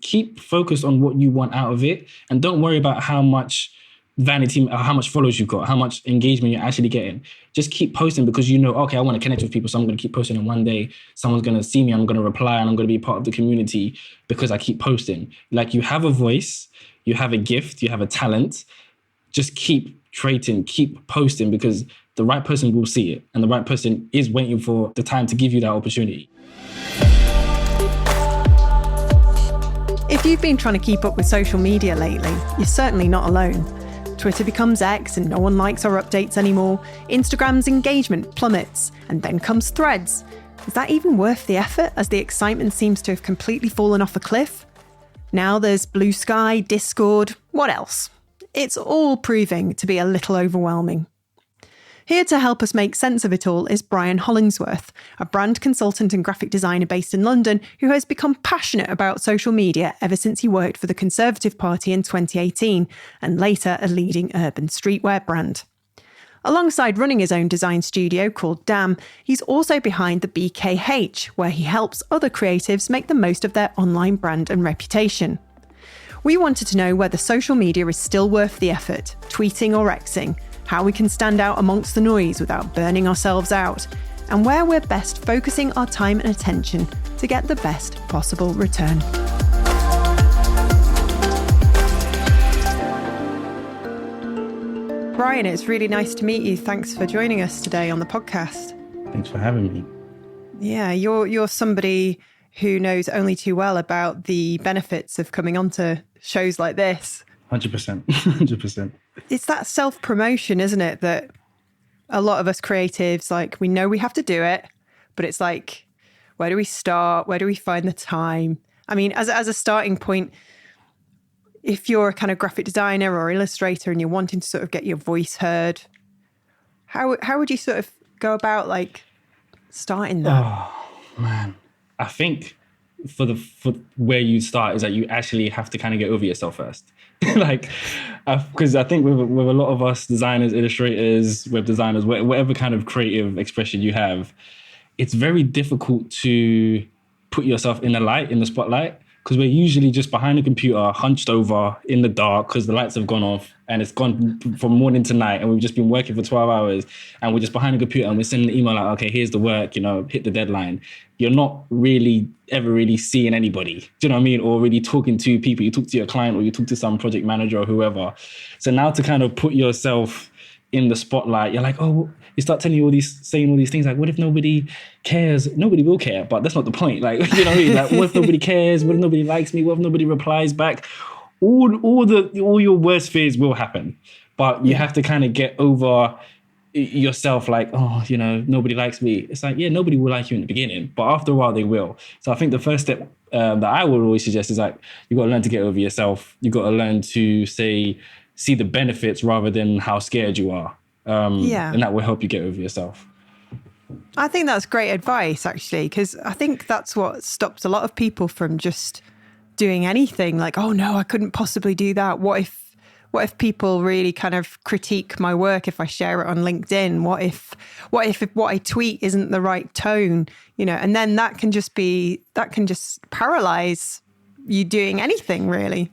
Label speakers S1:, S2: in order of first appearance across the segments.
S1: keep focused on what you want out of it, and don't worry about how much vanity, how much followers you've got, how much engagement you're actually getting. Just keep posting, because you know, okay, I want to connect with people, so I'm going to keep posting, and one day someone's going to see me, I'm going to reply, and I'm going to be part of the community because I keep posting. Like, you have a voice, you have a gift, you have a talent. Just keep creating, keep posting, because the right person will see it, and the right person is waiting for the time to give you that opportunity.
S2: If you've been trying to keep up with social media lately, you're certainly not alone. Twitter becomes X and no one likes our updates anymore. Instagram's engagement plummets, and then comes Threads. Is that even worth the effort, as the excitement seems to have completely fallen off a cliff? Now there's Blue Sky, Discord, what else? It's all proving to be a little overwhelming. Here to help us make sense of it all is Brian Hollingsworth, a brand consultant and graphic designer based in London who has become passionate about social media ever since he worked for the Conservative Party in 2018 and later a leading urban streetwear brand. Alongside running his own design studio called Damn, he's also behind the BKH, where he helps other creatives make the most of their online brand and reputation. We wanted to know whether social media is still worth the effort, tweeting or Xing, how we can stand out amongst the noise without burning ourselves out, and where we're best focusing our time and attention to get the best possible return. Brian, it's really nice to meet you. Thanks for joining us today on the podcast.
S1: Thanks for having me.
S2: Yeah, you're somebody who knows only too well about the benefits of coming onto shows like this.
S1: 100%. 100%.
S2: It's that self-promotion, isn't it? That a lot of us creatives, like, we know we have to do it, but it's like, where do we start? Where do we find the time? I mean, as a starting point, if you're a kind of graphic designer or illustrator and you're wanting to sort of get your voice heard, how would you sort of go about, like, starting that?
S1: Oh, man. I think for where you start is that you actually have to kind of get over yourself first. Like, because I think with a lot of us designers, illustrators, web designers, whatever kind of creative expression you have, it's very difficult to put yourself in the spotlight, because we're usually just behind a computer, hunched over in the dark because the lights have gone off and it's gone from morning to night, and we've just been working for 12 hours and we're just behind a computer and we're sending an email like, okay, here's the work, hit the deadline. You're not really ever really seeing anybody, do you know what I mean? Or really talking to people. You talk to your client or you talk to some project manager or whoever. So now to kind of put yourself in the spotlight, you're like, oh, you start saying all these things like, what if nobody cares? Nobody will care, but that's not the point. Like, you know what I mean? Like, what if nobody cares? What if nobody likes me? What if nobody replies back? All your worst fears will happen, but you have to kind of get over yourself, like, oh, nobody likes me. It's like, yeah, nobody will like you in the beginning, but after a while they will. So I think the first step that I would always suggest is like, you got to learn to get over yourself. You got to learn to see the benefits rather than how scared you are. And that will help you get over yourself.
S2: I think that's great advice, actually, because I think that's what stops a lot of people from just doing anything. Like, oh no, I couldn't possibly do that. What if people really kind of critique my work if I share it on LinkedIn? What if what I tweet isn't the right tone? And then that can just paralyze you doing anything, really.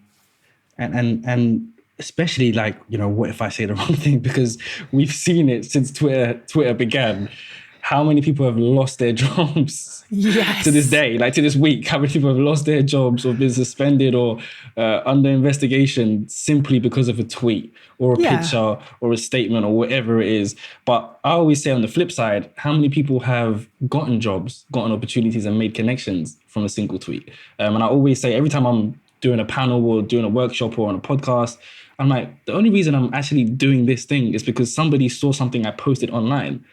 S1: And especially, like, what if I say the wrong thing? Because we've seen it since Twitter began. How many people have lost their jobs to this day, like to this week? How many people have lost their jobs or been suspended or under investigation simply because of a tweet or a picture or a statement or whatever it is? But I always say on the flip side, how many people have gotten jobs, gotten opportunities and made connections from a single tweet? And I always say, every time I'm doing a panel or doing a workshop or on a podcast, I'm like, the only reason I'm actually doing this thing is because somebody saw something I posted online.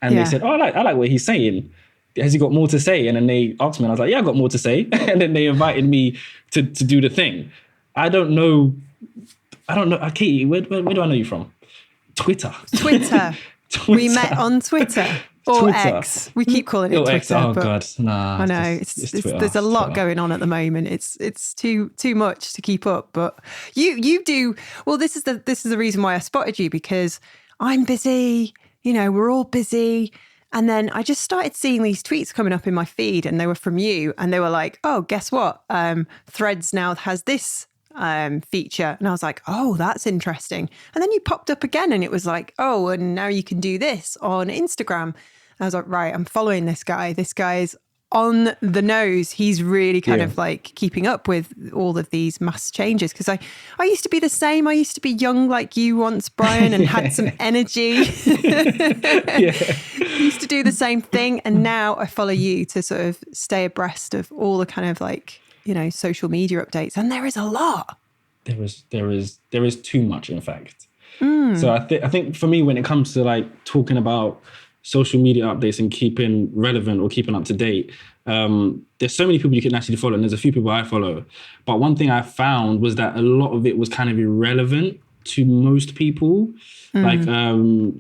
S1: And they said, oh, I like what he's saying. Has he got more to say? And then they asked me, and I was like, yeah, I got more to say. And then they invited me to do the thing. I don't know. Katie, where do I know you from? Twitter.
S2: We met on Twitter. Or Twitter. X. We keep calling it Twitter.
S1: X. Oh, God. Nah.
S2: I know. It's there's a lot going on at the moment. It's too much to keep up. But you do. Well, this is the reason why I spotted you, because I'm busy. We're all busy. And then I just started seeing these tweets coming up in my feed, and they were from you. And they were like, oh, guess what? Threads now has this feature. And I was like, oh, that's interesting. And then you popped up again and it was like, oh, and now you can do this on Instagram. And I was like, right, I'm following this guy. This guy's on the nose. He's really kind of like keeping up with all of these mass changes. Because I used to be the same. I used to be young like you once, Brian, and had some energy. Used to do the same thing. And now I follow you to sort of stay abreast of all the kind of like, you know, social media updates. And there is a lot.
S1: There is too much, in fact. So I think for me, when it comes to like talking about social media updates and keeping relevant or keeping up to date, there's so many people you can actually follow, and there's a few people I follow. But one thing I found was that a lot of it was kind of irrelevant to most people. Like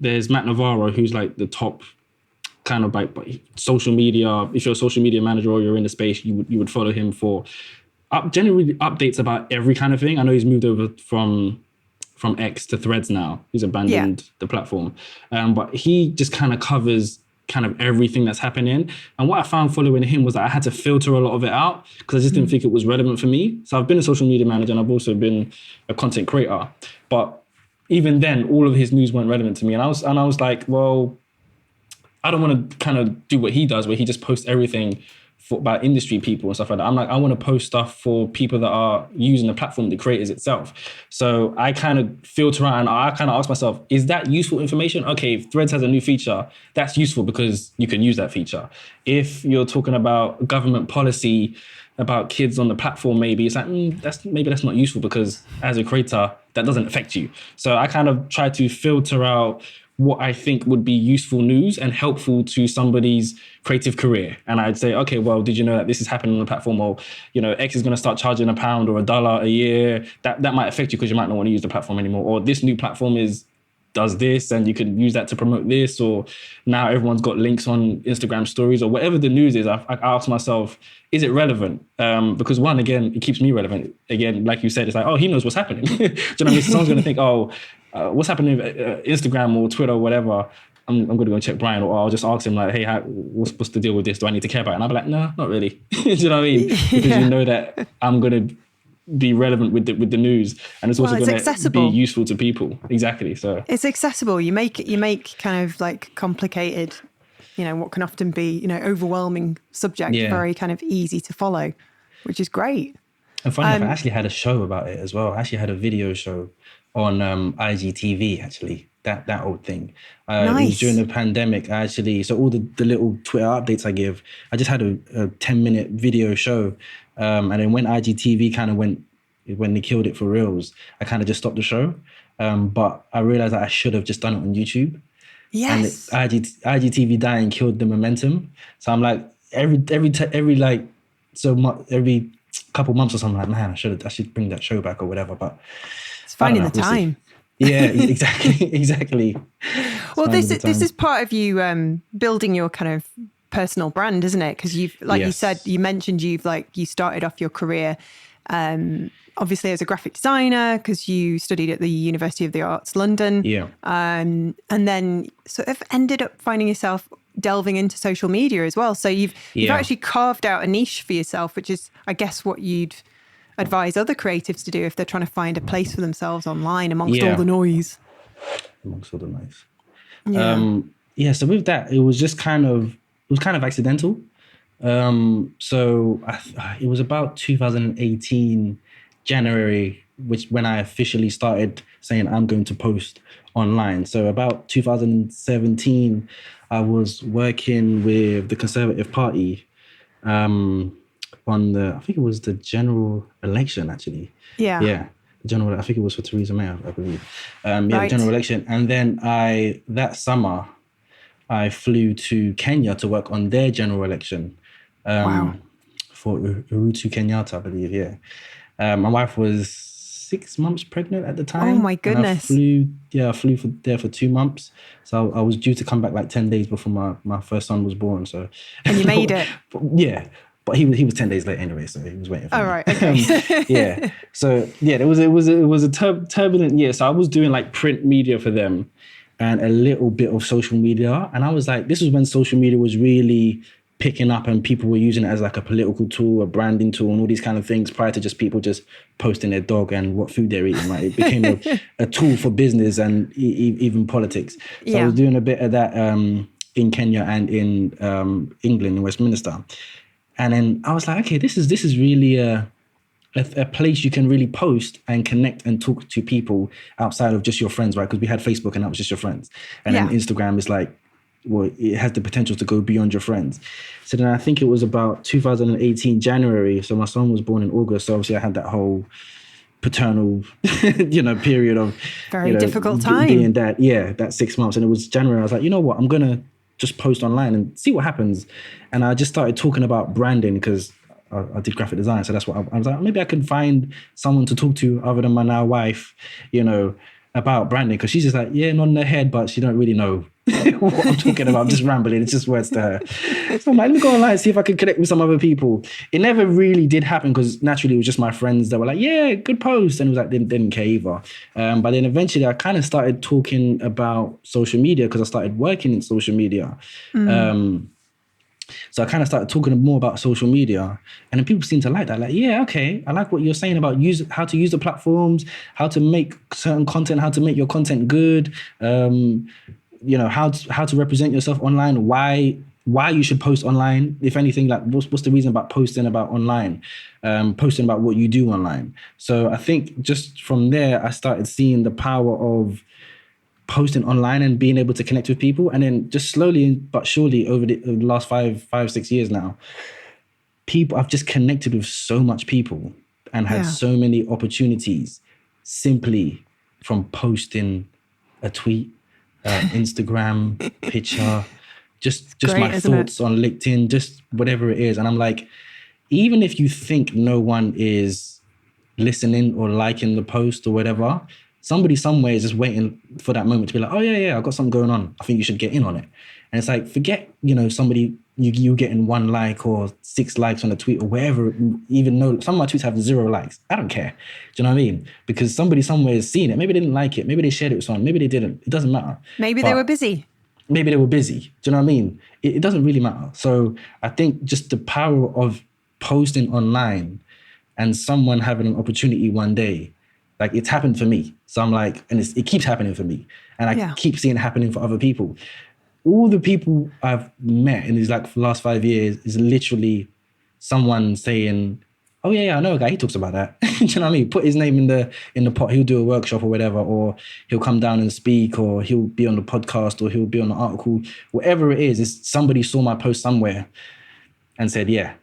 S1: there's Matt Navarro, who's like the top kind of like social media. If you're a social media manager or you're in the space, you would follow him for generally updates about every kind of thing. I know he's moved over from X to Threads now. He's abandoned the platform. But he just kind of covers kind of everything that's happening. And what I found following him was that I had to filter a lot of it out because I just didn't think it was relevant for me. So I've been a social media manager and I've also been a content creator. But even then, all of his news weren't relevant to me. And I was like, well, I don't want to kind of do what he does, where he just posts everything about industry people and stuff like that. I'm like, I want to post stuff for people that are using the platform, the creators itself. So I kind of filter out and I kind of ask myself, is that useful information? Okay, if Threads has a new feature, that's useful because you can use that feature. If you're talking about government policy about kids on the platform, maybe it's like, that's not useful because as a creator, that doesn't affect you. So I kind of try to filter out what I think would be useful news and helpful to somebody's creative career. And I'd say, okay, well, did you know that this is happening on the platform? Or, you know, X is going to start charging £1 or $1 a year. That might affect you because you might not want to use the platform anymore. Or this new platform does this and you can use that to promote this. Or now everyone's got links on Instagram stories or whatever the news is. I ask myself, is it relevant? Because one, again, it keeps me relevant. Again, like you said, it's like, oh, he knows what's happening. Do you know what I mean? So someone's going to think, oh, what's happening with Instagram or Twitter or whatever, I'm going to go and check Brian, or I'll just ask him like, hey, what's the deal with this? Do I need to care about it? And I'll be like, no, not really. Do you know what I mean? Because you know that I'm going to be relevant with the news, and it's also going to be useful to people. Exactly. So
S2: it's accessible. You make kind of like complicated, you know, what can often be, you know, overwhelming subject very kind of easy to follow, which is great.
S1: And funny enough, I actually had a show about it as well. I actually had a video show on IGTV, actually, that old thing. Nice. It was during the pandemic, so all the little Twitter updates I give, I just had a 10-minute video show. And then when IGTV kind of when they killed it for reals, I kind of just stopped the show. But I realized that I should have just done it on YouTube.
S2: Yes.
S1: And IGTV dying killed the momentum. So I'm like, every couple months or something, like, man, I should bring that show back or whatever. But
S2: it's finding the time.
S1: Yeah, exactly.
S2: Well, this is part of you building your kind of personal brand, isn't it? Because you've, like you said, you mentioned you started off your career obviously as a graphic designer because you studied at the University of the Arts London. Yeah. And then sort of ended up finding yourself delving into social media as well. So you've actually carved out a niche for yourself, which is, I guess, what you'd advise other creatives to do if they're trying to find a place for themselves online amongst all the noise.
S1: Amongst all the noise. So with that, it was kind of accidental. So it was about 2018 January, when I officially started saying I'm going to post online. So about 2017, I was working with the Conservative Party on I think it was the general election, actually. Yeah. Yeah. I think it was for Theresa May, I believe. The general election. And then that summer, I flew to Kenya to work on their general election. For Uhuru Kenyatta, I believe, my wife was 6 months pregnant at the time.
S2: Oh my goodness.
S1: I flew there for 2 months. So I was due to come back like 10 days before my first son was born. So
S2: and you made it.
S1: But he was 10 days late anyway, so he was waiting for me.
S2: Oh, right, okay.
S1: So it was a turbulent year. So I was doing like print media for them. and a little bit of social media. And I was like, this was when social media was really picking up and people were using it as like a political tool, a branding tool, and all these kind of things prior to just people just posting their dog and what food they're eating, right? It became a tool for business and even politics. So I was doing a bit of that in Kenya and in England, in Westminster. And then I was like, okay, this is really a place you can really post and connect and talk to people outside of just your friends, right? Because we had Facebook and that was just your friends. And then Instagram is like, well, it has the potential to go beyond your friends. So then I think it was about 2018, January. So my son was born in August. So obviously I had that whole paternal, period of
S2: very difficult time.
S1: Being that 6 months. And it was January. I was like, you know what? I'm going to just post online and see what happens. And I just started talking about branding because I did graphic design. So that's what I was like, maybe I can find someone to talk to other than my now wife, about branding. Because she's just like, nodding her head, but she don't really know what I'm talking about. I'm just rambling. It's just words to her. So I'm like, let me go online and see if I can connect with some other people. It never really did happen because naturally it was just my friends that were like, yeah, good post. And it was like, didn't care either. But then eventually I kind of started talking about social media because I started working in social media. So I kind of started talking more about social media, and then people seem to like that. Like, yeah, okay, I like what you're saying about how to use the platforms, how to make certain content, how to make your content good, how to represent yourself online, why you should post online. If anything, like what's the reason about posting about online, posting about what you do online. So I think just from there, I started seeing the power of posting online and being able to connect with people. And then just slowly but surely over the last 5-6 years now, I've just connected with so much people and had so many opportunities simply from posting a tweet, Instagram picture, just great, my thoughts on LinkedIn, just whatever it is. And I'm like, even if you think no one is listening or liking the post or whatever, somebody somewhere is just waiting for that moment to be like, oh yeah, I've got something going on. I think you should get in on it. And it's like, forget, somebody, you getting 1 like or 6 likes on a tweet or wherever, even though some of my tweets have 0 likes. I don't care. Do you know what I mean? Because somebody somewhere has seen it. Maybe they didn't like it. Maybe they shared it with someone. Maybe they didn't. It doesn't matter.
S2: Maybe they were busy.
S1: Maybe they were busy. Do you know what I mean? It doesn't really matter. So I think just the power of posting online and someone having an opportunity one day, like it's happened for me. So I'm like, and it keeps happening for me. And I keep seeing it happening for other people. All the people I've met in these last 5 years is literally someone saying, oh yeah, I know a guy, he talks about that. Do you know what I mean? Put his name in the pot, he'll do a workshop or whatever, or he'll come down and speak, or he'll be on the podcast, or he'll be on an article. Whatever it is somebody saw my post somewhere and said, yeah.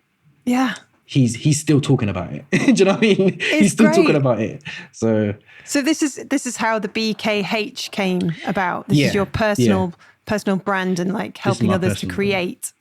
S1: He's still talking about it. Do you know what I mean? He's still talking about it. So
S2: this is how the BKH came about. This is your personal brand and like helping others to create.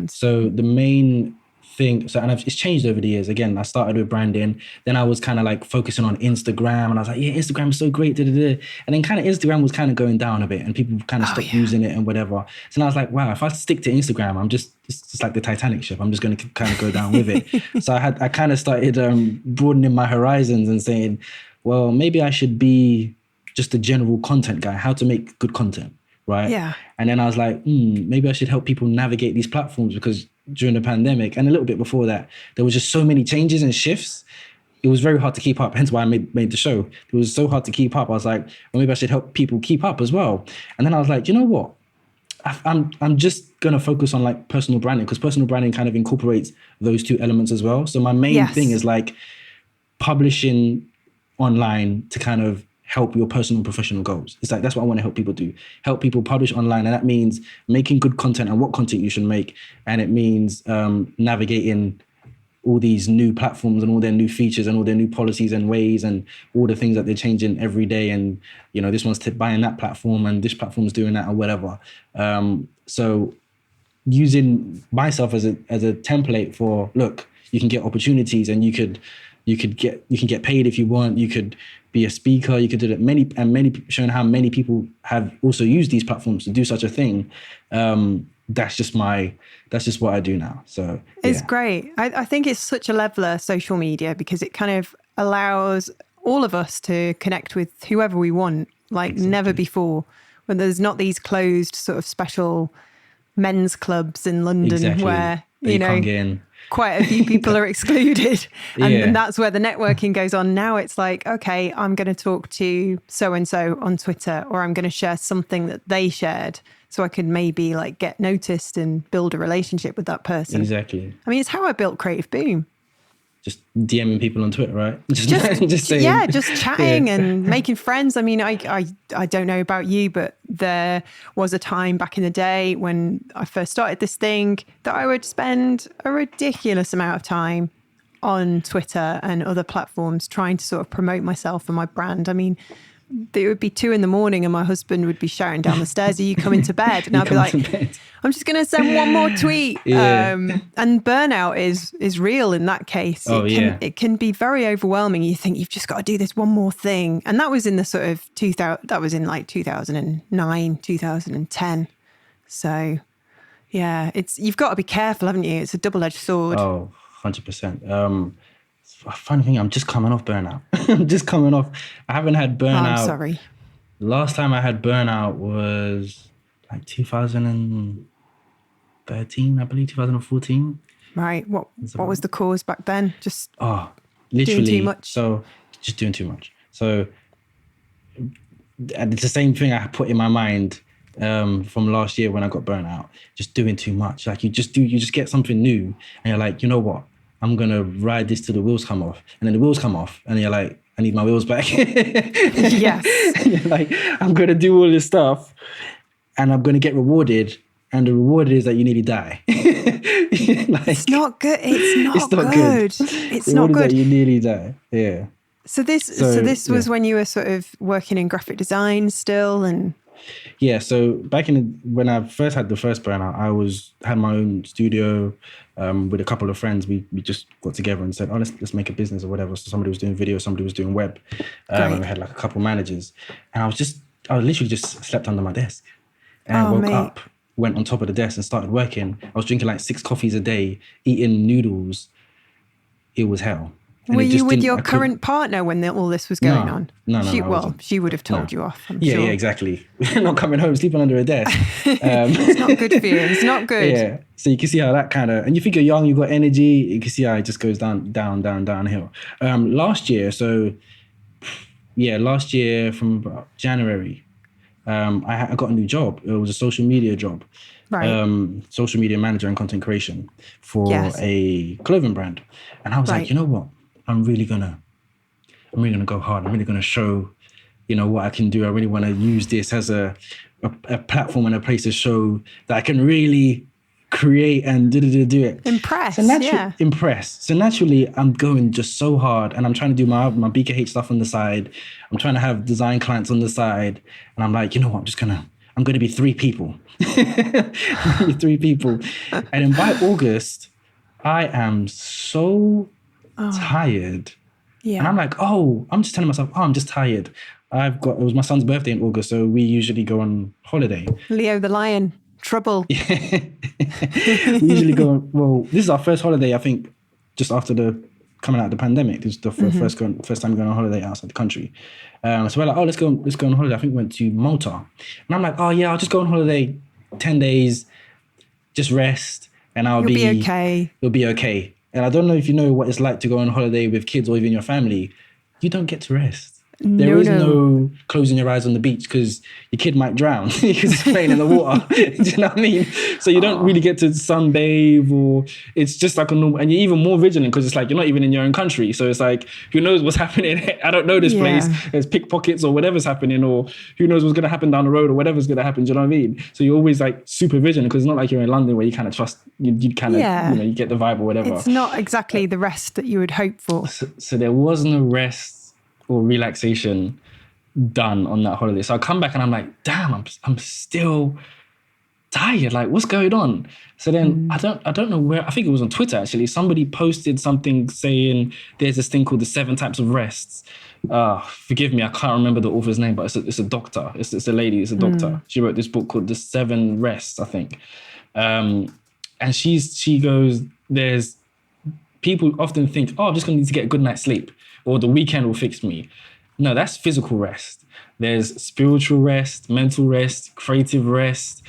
S1: So the main thing, it's changed over the years. Again, I started with branding. Then I was kind of like focusing on Instagram, and I was like, yeah, Instagram is so great. And then kind of Instagram was kind of going down a bit, and people kind of stopped using it and whatever. So I was like, wow, if I stick to Instagram, it's just like the Titanic ship. I'm just going to kind of go down with it. So I kind of started broadening my horizons and saying, well, maybe I should be just a general content guy, how to make good content, right?
S2: Yeah.
S1: And then I was like, maybe I should help people navigate these platforms, because during the pandemic and a little bit before that, there was just so many changes and shifts. It was very hard to keep up. Hence why I made the show. It was so hard to keep up. I was like, well, maybe I should help people keep up as well. And then I was like, you know what? I'm just going to focus on like personal branding, because personal branding kind of incorporates those two elements as well. So my main thing is like publishing online to kind of help your personal and professional goals. It's like, that's what I want to help people do. Help people publish online. And that means making good content and what content you should make. And it means navigating all these new platforms and all their new features and all their new policies and ways and all the things that they're changing every day. And, this one's buying that platform and this platform's doing that or whatever. So using myself as a template for, look, you can get opportunities and you can get paid if you want. You could be a speaker. You could do that. Showing how many people have also used these platforms to do such a thing. That's just what I do now. So
S2: it's great. I think it's such a leveler, social media, because it kind of allows all of us to connect with whoever we want, like never before, when there's not these closed sort of special men's clubs in London where, you know,
S1: can't get in.
S2: Quite a few people are excluded. And that's where the networking goes on. Now it's like, okay, I'm going to talk to so-and-so on Twitter, or I'm going to share something that they shared so I can maybe like get noticed and build a relationship with that person.
S1: Exactly.
S2: I mean, it's how I built Creative Boom.
S1: Just DMing people on Twitter, right? Just saying,
S2: just chatting and making friends. I mean, I don't know about you, but there was a time back in the day when I first started this thing that I would spend a ridiculous amount of time on Twitter and other platforms trying to sort of promote myself and my brand. I mean, it would be 2 a.m. and my husband would be shouting down the stairs, "Are you coming to bed?" And I'd be like, "I'm just going to send one more tweet." And burnout is real in that case. It can be very overwhelming. You think you've just got to do this one more thing. And that was in the sort of 2009, 2010. So yeah, you've got to be careful, haven't you? It's a double-edged sword.
S1: Oh, 100%. Funny thing, I'm just coming off burnout. I'm just coming off. I haven't had burnout.
S2: I'm sorry.
S1: Last time I had burnout was like 2013, I believe, 2014.
S2: Right. What was the cause back then? Just
S1: literally
S2: doing too much.
S1: So just doing too much. So it's the same thing I put in my mind from last year when I got burnout. Just doing too much. Like you just get something new and you're like, you know what? I'm going to ride this till the wheels come off. And then the wheels come off and you're like, I need my wheels back.
S2: Yes.
S1: And you're like, I'm going to do all this stuff and I'm going to get rewarded. And the reward is that you nearly die.
S2: It's not good. It's not good. It's not good.
S1: That you nearly die. Yeah.
S2: So this was when you were sort of working in graphic design still and...
S1: Yeah, so when I first had the first burnout, I had my own studio with a couple of friends. We just got together and said, let's make a business or whatever. So somebody was doing video, somebody was doing web. And we had like a couple managers. And I literally just slept under my desk. And I woke up, went on top of the desk and started working. I was drinking like 6 coffees a day, eating noodles. It was hell. And
S2: were you with your current partner when all this was going on?
S1: No.
S2: She would have told you off, I'm
S1: sure.
S2: Yeah,
S1: exactly. Not coming home, sleeping under a desk.
S2: It's not good for you. It's not good. Yeah.
S1: So you can see how that kind of, and you think you're young, you've got energy, you can see how it just goes downhill. Last year from about January, I got a new job. It was a social media job. Right. Social media manager and content creation for a clothing brand. And I was like, you know what? I'm really gonna go hard. I'm really gonna show, what I can do. I really want to use this as a platform and a place to show that I can really create and do it.
S2: Impress.
S1: Impress. So naturally, I'm going just so hard, and I'm trying to do my BKH stuff on the side. I'm trying to have design clients on the side, and I'm like, you know what? I'm going to be 3 people. 3 people, and then by August, I am so tired. Yeah. And I'm like, I'm just telling myself, I'm just tired. It was my son's birthday in August, so we usually go on holiday.
S2: Leo the Lion, trouble.
S1: We usually this is our first holiday, I think, just after coming out of the pandemic. This is the first time going on holiday outside the country. So we're like, let's go on holiday. I think we went to Malta. And I'm like, I'll just go on holiday 10 days, just rest, and You'll be okay. It'll be okay. And I don't know if you know what it's like to go on holiday with kids or even your family. You don't get to rest. There is no closing your eyes on the beach because your kid might drown because it's playing in the water. Do you know what I mean? So you don't really get to sunbathe, or it's just like a normal, and you're even more vigilant because it's like you're not even in your own country. So it's like, who knows what's happening? I don't know this place. There's pickpockets or whatever's happening, or who knows what's going to happen down the road or whatever's going to happen. Do you know what I mean? So you're always like super vigilant because it's not like you're in London where you kind of trust, you kind of, you get the vibe or whatever.
S2: It's not exactly the rest that you would hope for.
S1: So there was no rest or relaxation done on that holiday. So I come back and I'm like, damn, I'm still tired. Like, what's going on? So then I don't know where, I think it was on Twitter actually. Somebody posted something saying there's this thing called the 7 types of rests. Forgive me, I can't remember the author's name, but it's a doctor. It's a lady, it's a doctor. She wrote this book called The 7 Rests, I think. And she goes, there's people often think, I'm just going to need to get a good night's sleep, or the weekend will fix me. No, that's physical rest. There's spiritual rest, mental rest, creative rest,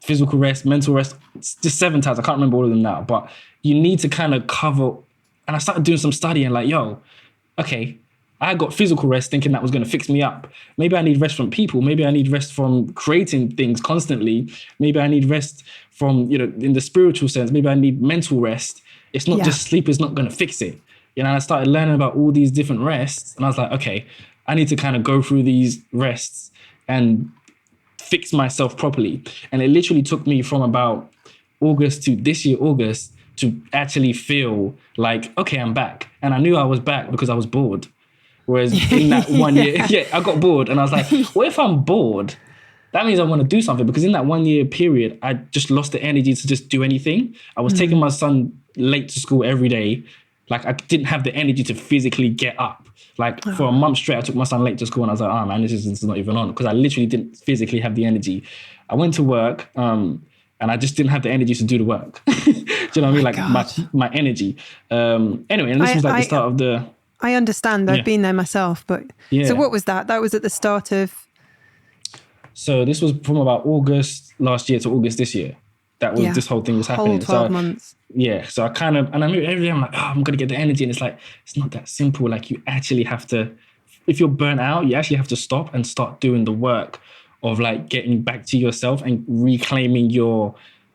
S1: physical rest, mental rest. It's just 7 types. I can't remember all of them now, but you need to kind of cover. And I started doing some studying like, yo, okay, I got physical rest thinking that was going to fix me up. Maybe I need rest from people. Maybe I need rest from creating things constantly. Maybe I need rest from, in the spiritual sense. Maybe I need mental rest. It's not just sleep is not going to fix it. I started learning about all these different rests, and I was like, okay, I need to kind of go through these rests and fix myself properly. And it literally took me from about August to this year, August, to actually feel like, okay, I'm back. And I knew I was back because I was bored. Whereas in that 1 year, I got bored, and I was like, what if I'm bored? That means I want to do something, because in that 1 year period, I just lost the energy to just do anything. I was taking my son late to school every day. Like, I didn't have the energy to physically get up. Like, for a month straight, I took my son late to school, and I was like, oh man, this is not even on, because I literally didn't physically have the energy. I went to work, and I just didn't have the energy to do the work. Do you know what I mean? Like, my energy. Anyway, and this was like the start of the...
S2: I understand. I've been there myself, but... Yeah. So what was that? That was at the start of...
S1: So this was from about August last year to August this year. That was this whole thing was happening.
S2: Whole 12 months.
S1: Yeah. So I kind of, and I knew every day I'm like, I'm going to get the energy. And it's like, it's not that simple. Like, you actually have to, if you're burnt out, you actually have to stop and start doing the work of like getting back to yourself and reclaiming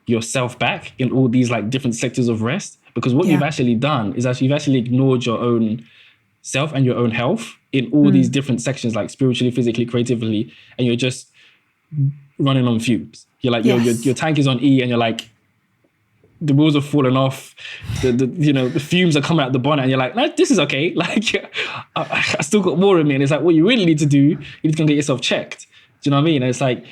S1: yourself back in all these like different sectors of rest. Because what you've actually done is you've actually ignored your own self and your own health in all these different sections, like spiritually, physically, creatively, and you're just running on fumes. You're like, your tank is on E, and you're like, the wheels have fallen off, the fumes are coming out the bonnet, and you're like, no, this is okay. Like, I still got more in me. And it's like, what you really need to do, you need to go get yourself checked. Do you know what I mean? And it's like,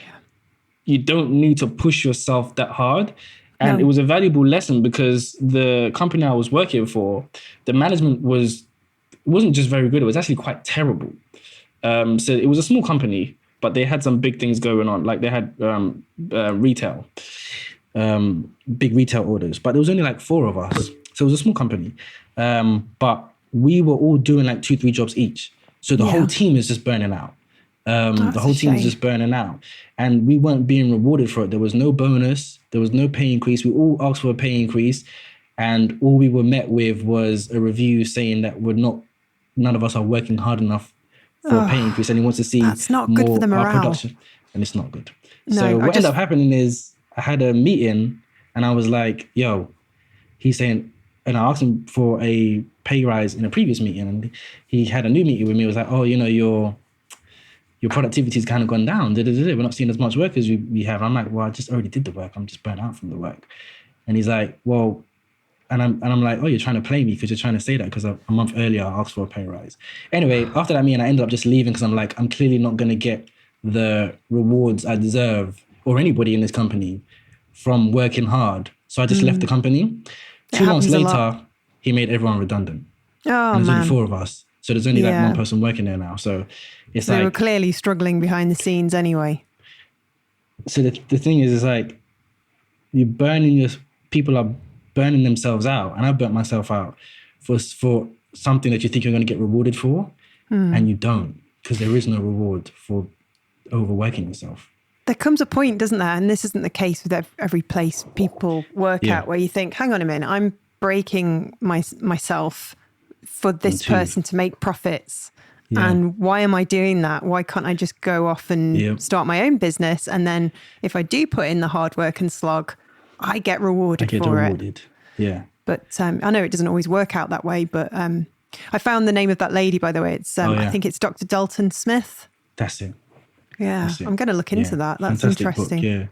S1: you don't need to push yourself that hard. And it was a valuable lesson, because the company I was working for, the management wasn't just very good, it was actually quite terrible. So it was a small company, but they had some big things going on. Like, they had retail, big retail orders, but there was only like 4 of us. So it was a small company. But we were all doing like 2-3 jobs each. So the whole team is just burning out. The whole team was just burning out. And we weren't being rewarded for it. There was no bonus. There was no pay increase. We all asked for a pay increase. And all we were met with was a review saying that none of us are working hard enough for a pay increase, and he wants to see
S2: that's not good
S1: more
S2: for the morale.
S1: production, and it's not good.
S2: No,
S1: so what ended up happening is I had a meeting, and I was like, yo, he's saying, and I asked him for a pay rise in a previous meeting, and he had a new meeting with me. It was like, oh, your productivity's kind of gone down. We're not seeing as much work as we have. I'm like, well, I just already did the work. I'm just burnt out from the work. And he's like, well, and I'm like, oh, you're trying to play me because you're trying to say that because a month earlier I asked for a pay rise. Anyway, after that meeting, I ended up just leaving because I'm like, I'm clearly not going to get the rewards I deserve, or anybody in this company, from working hard. So I just left the company. 2 months later, he made everyone redundant.
S2: Oh,
S1: and there's
S2: man.
S1: only 4 of us. So there's only like 1 person working there now. So it's
S2: they
S1: like...
S2: were clearly struggling behind the scenes anyway.
S1: So the thing is like, people are burning themselves out, and I burnt myself out for something that you think you're going to get rewarded for, and you don't, because there is no reward for overworking yourself.
S2: There comes a point, doesn't there? And this isn't the case with every place people work at, where you think, hang on a minute, I'm breaking myself for this person to make profits. Yeah. And why am I doing that? Why can't I just go off and start my own business? And then if I do put in the hard work and slog, I get rewarded for it. Yeah. But I know it doesn't always work out that way, but I found the name of that lady, by the way. It's I think it's Dr. Dalton Smith.
S1: That's it.
S2: Yeah. That's it. I'm going to look into that. That's
S1: fantastic
S2: interesting.
S1: Book, yeah.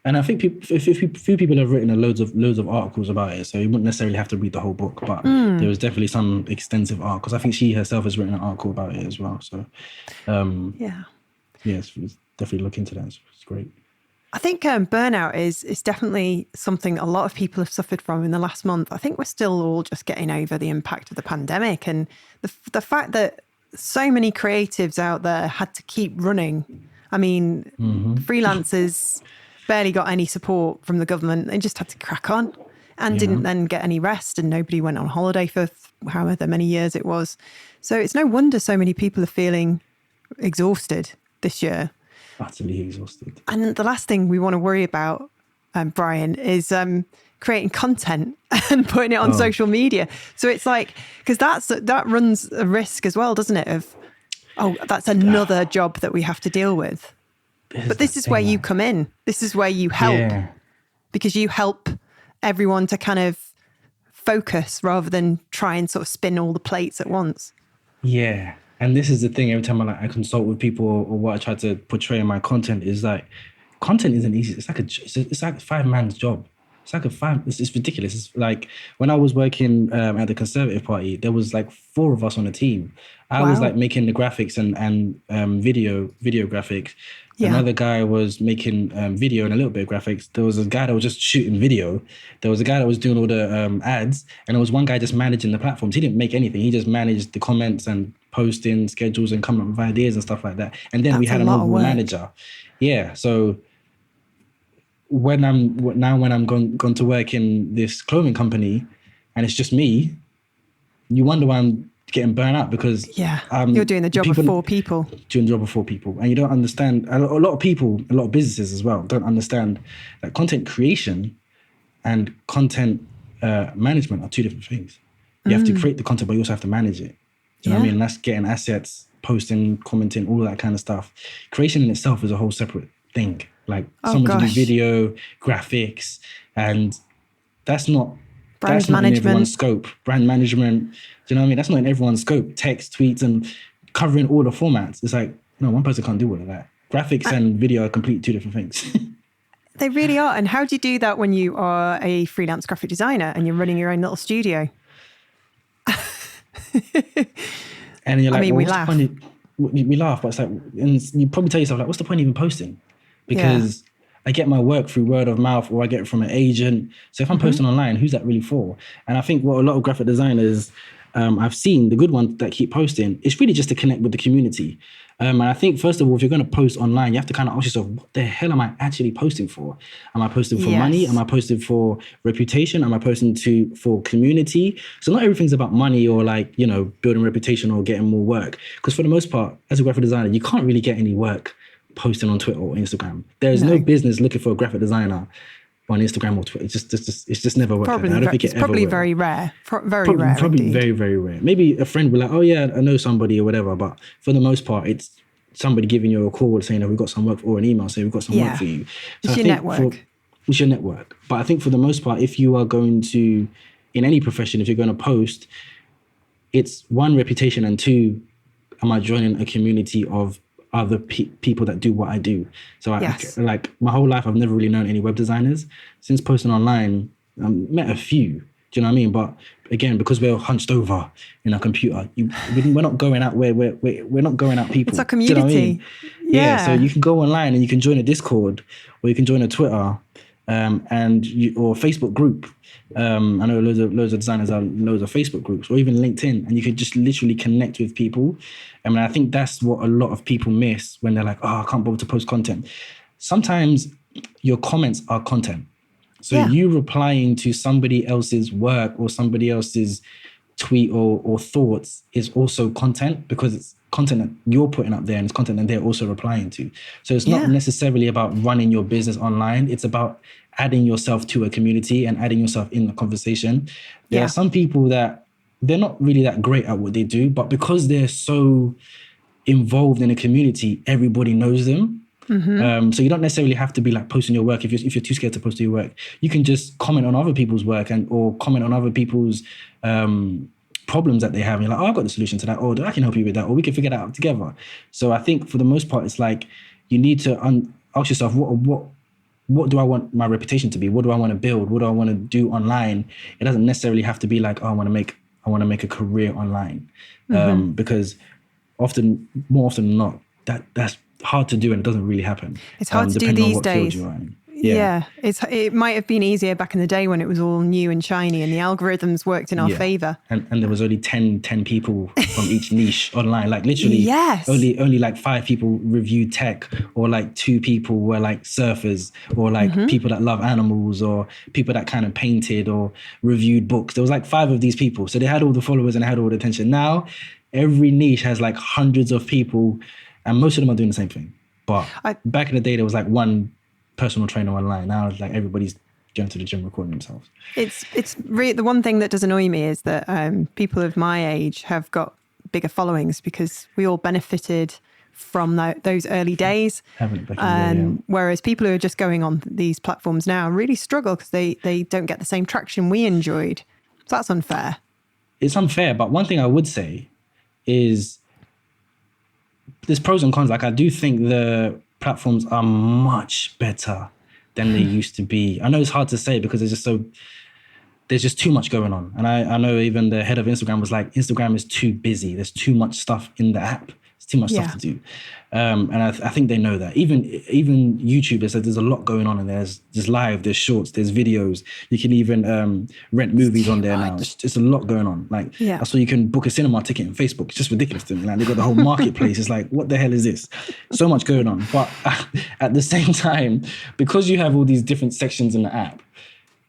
S1: And I think a few people have written loads of articles about it, so you wouldn't necessarily have to read the whole book, but there was definitely some extensive articles. I think she herself has written an article about it as well. So it's definitely look into that. It's great.
S2: I think burnout is definitely something a lot of people have suffered from in the last month. I think we're still all just getting over the impact of the pandemic, and the fact that so many creatives out there had to keep running. I mean, freelancers barely got any support from the government. They just had to crack on and didn't then get any rest, and nobody went on holiday for however many years it was. So it's no wonder so many people are feeling exhausted this year.
S1: Utterly exhausted.
S2: And the last thing we want to worry about, Brian, is creating content and putting it on social media. So it's like, because that runs a risk as well, doesn't it? Of, that's another job that we have to deal with. But this is where you come in. This is where you help, because you help everyone to kind of focus rather than try and sort of spin all the plates at once.
S1: Yeah. And this is the thing, every time I consult with people or what I try to portray in my content is like, content isn't easy. It's like a 5-man's job. It's ridiculous. It's like when I was working at the Conservative Party, there was like 4 of us on a team. I was like making the graphics and video graphics. Yeah. Another guy was making video and a little bit of graphics. There was a guy that was just shooting video. There was a guy that was doing all the ads. And there was one guy just managing the platforms. He didn't make anything. He just managed the comments and posting schedules and coming up with ideas and stuff like that. And then we had an overall manager. Yeah. So when I'm gone to work in this clothing company and it's just me, you wonder why I'm getting burnt out, because
S2: you're doing the job of 4 people.
S1: Doing the job of 4 people. And you don't understand, a lot of people, a lot of businesses as well, don't understand that content creation and content management are 2 different things. You have to create the content, but you also have to manage it. Do you know what I mean? And that's getting assets, posting, commenting, all that kind of stuff. Creation in itself is a whole separate thing. Like someone to do video, graphics, and that's not in everyone's scope. Brand management, do you know what I mean? That's not in everyone's scope. Text, tweets, and covering all the formats. It's like, no, one person can't do all of that. Graphics and video are completely 2 different things.
S2: They really are. And how do you do that when you are a freelance graphic designer and you're running your own little studio?
S1: And you're like,
S2: we laugh.
S1: We laugh, but it's like, and you probably tell yourself, like, what's the point of even posting? Because I get my work through word of mouth, or I get it from an agent. So if I'm posting online, who's that really for? And I think what a lot of graphic designers I've seen, the good ones that keep posting, it's really just to connect with the community. And I think, first of all, if you're going to post online, you have to kind of ask yourself, what the hell am I actually posting for? Am I posting for money? Am I posting for reputation? Am I posting for community? So not everything's about money or like, you know, building reputation or getting more work. Because for the most part, as a graphic designer, you can't really get any work posting on Twitter or Instagram. There is no business looking for a graphic designer on Instagram or Twitter. It's just never worked.
S2: Probably,
S1: I don't think
S2: it's probably very rare. Very rare.
S1: Probably
S2: indeed.
S1: very, very rare. Maybe a friend will like, oh yeah, I know somebody or whatever. But for the most part, it's somebody giving you a call saying that we've got some work, or an email saying we've got some work for you. So
S2: it's your network.
S1: It's your network. But I think for the most part, if you are going to, in any profession, if you're going to post, it's 1, reputation, and 2, am I joining a community of other people that do what I do? So like my whole life, I've never really known any web designers. Since posting online, met a few. Do you know what I mean? But again, because we're hunched over in our computer, we're not going out we're not going out people.
S2: It's a community.
S1: Do you know what I mean? Yeah. So you can go online and you can join a Discord, or you can join a Twitter, or Facebook group. I know loads of designers have loads of Facebook groups, or even LinkedIn, and you could just literally connect with people. I mean, I think that's what a lot of people miss when they're like, oh, I can't bother to post content. Sometimes your comments are content. So you replying to somebody else's work or somebody else's tweet or thoughts is also content, because it's content that you're putting up there and it's content that they're also replying to. So it's not necessarily about running your business online. It's about adding yourself to a community and adding yourself in the conversation. There are some people that they're not really that great at what they do, but because they're so involved in a community, everybody knows them. So you don't necessarily have to be like posting your work. If you're too scared to post your work, you can just comment on other people's work or comment on other people's problems that they have. And you're like, oh, I've got the solution to that, or I can help you with that, or we can figure that out together. So I think for the most part, it's like you need to ask yourself, what do I want my reputation to be? What do I want to build? What do I want to do online? It doesn't necessarily have to be like, oh, I want to make a career online, because more often than not, that's hard to do and it doesn't really happen.
S2: It's hard to do these days. It might have been easier back in the day when it was all new and shiny and the algorithms worked in our favor.
S1: And there was only 10 people from each niche online. Like literally only like 5 people reviewed tech, or like 2 people were like surfers, or like people that love animals, or people that kind of painted or reviewed books. There was like 5 of these people. So they had all the followers and they had all the attention. Now every niche has like hundreds of people And most of them are doing the same thing. But
S2: I-
S1: back in the day, there was like one personal trainer online. Now it's like everybody's going to the gym recording themselves.
S2: The one thing that does annoy me is that people of my age have got bigger followings because we all benefited from those early days.
S1: Haven't back in the day, yeah.
S2: Whereas people who are just going on these platforms now really struggle because they don't get the same traction we enjoyed. So that's unfair.
S1: It's unfair, but one thing I would say is there's pros and cons. Like, I do think the platforms are much better than they used to be. I know it's hard to say because there's just too much going on. And I know even the head of Instagram was like, Instagram is too busy. There's too much stuff in the app. It's too much stuff to do. And I think they know that. Even YouTube, they said there's a lot going on, and there's live, there's shorts, there's videos. You can even rent movies on there now. It's a lot going on. Like, so you can book a cinema ticket on Facebook. It's just ridiculous to me. Like, they've got the whole marketplace. It's like, what the hell is this? So much going on. But at the same time, because you have all these different sections in the app,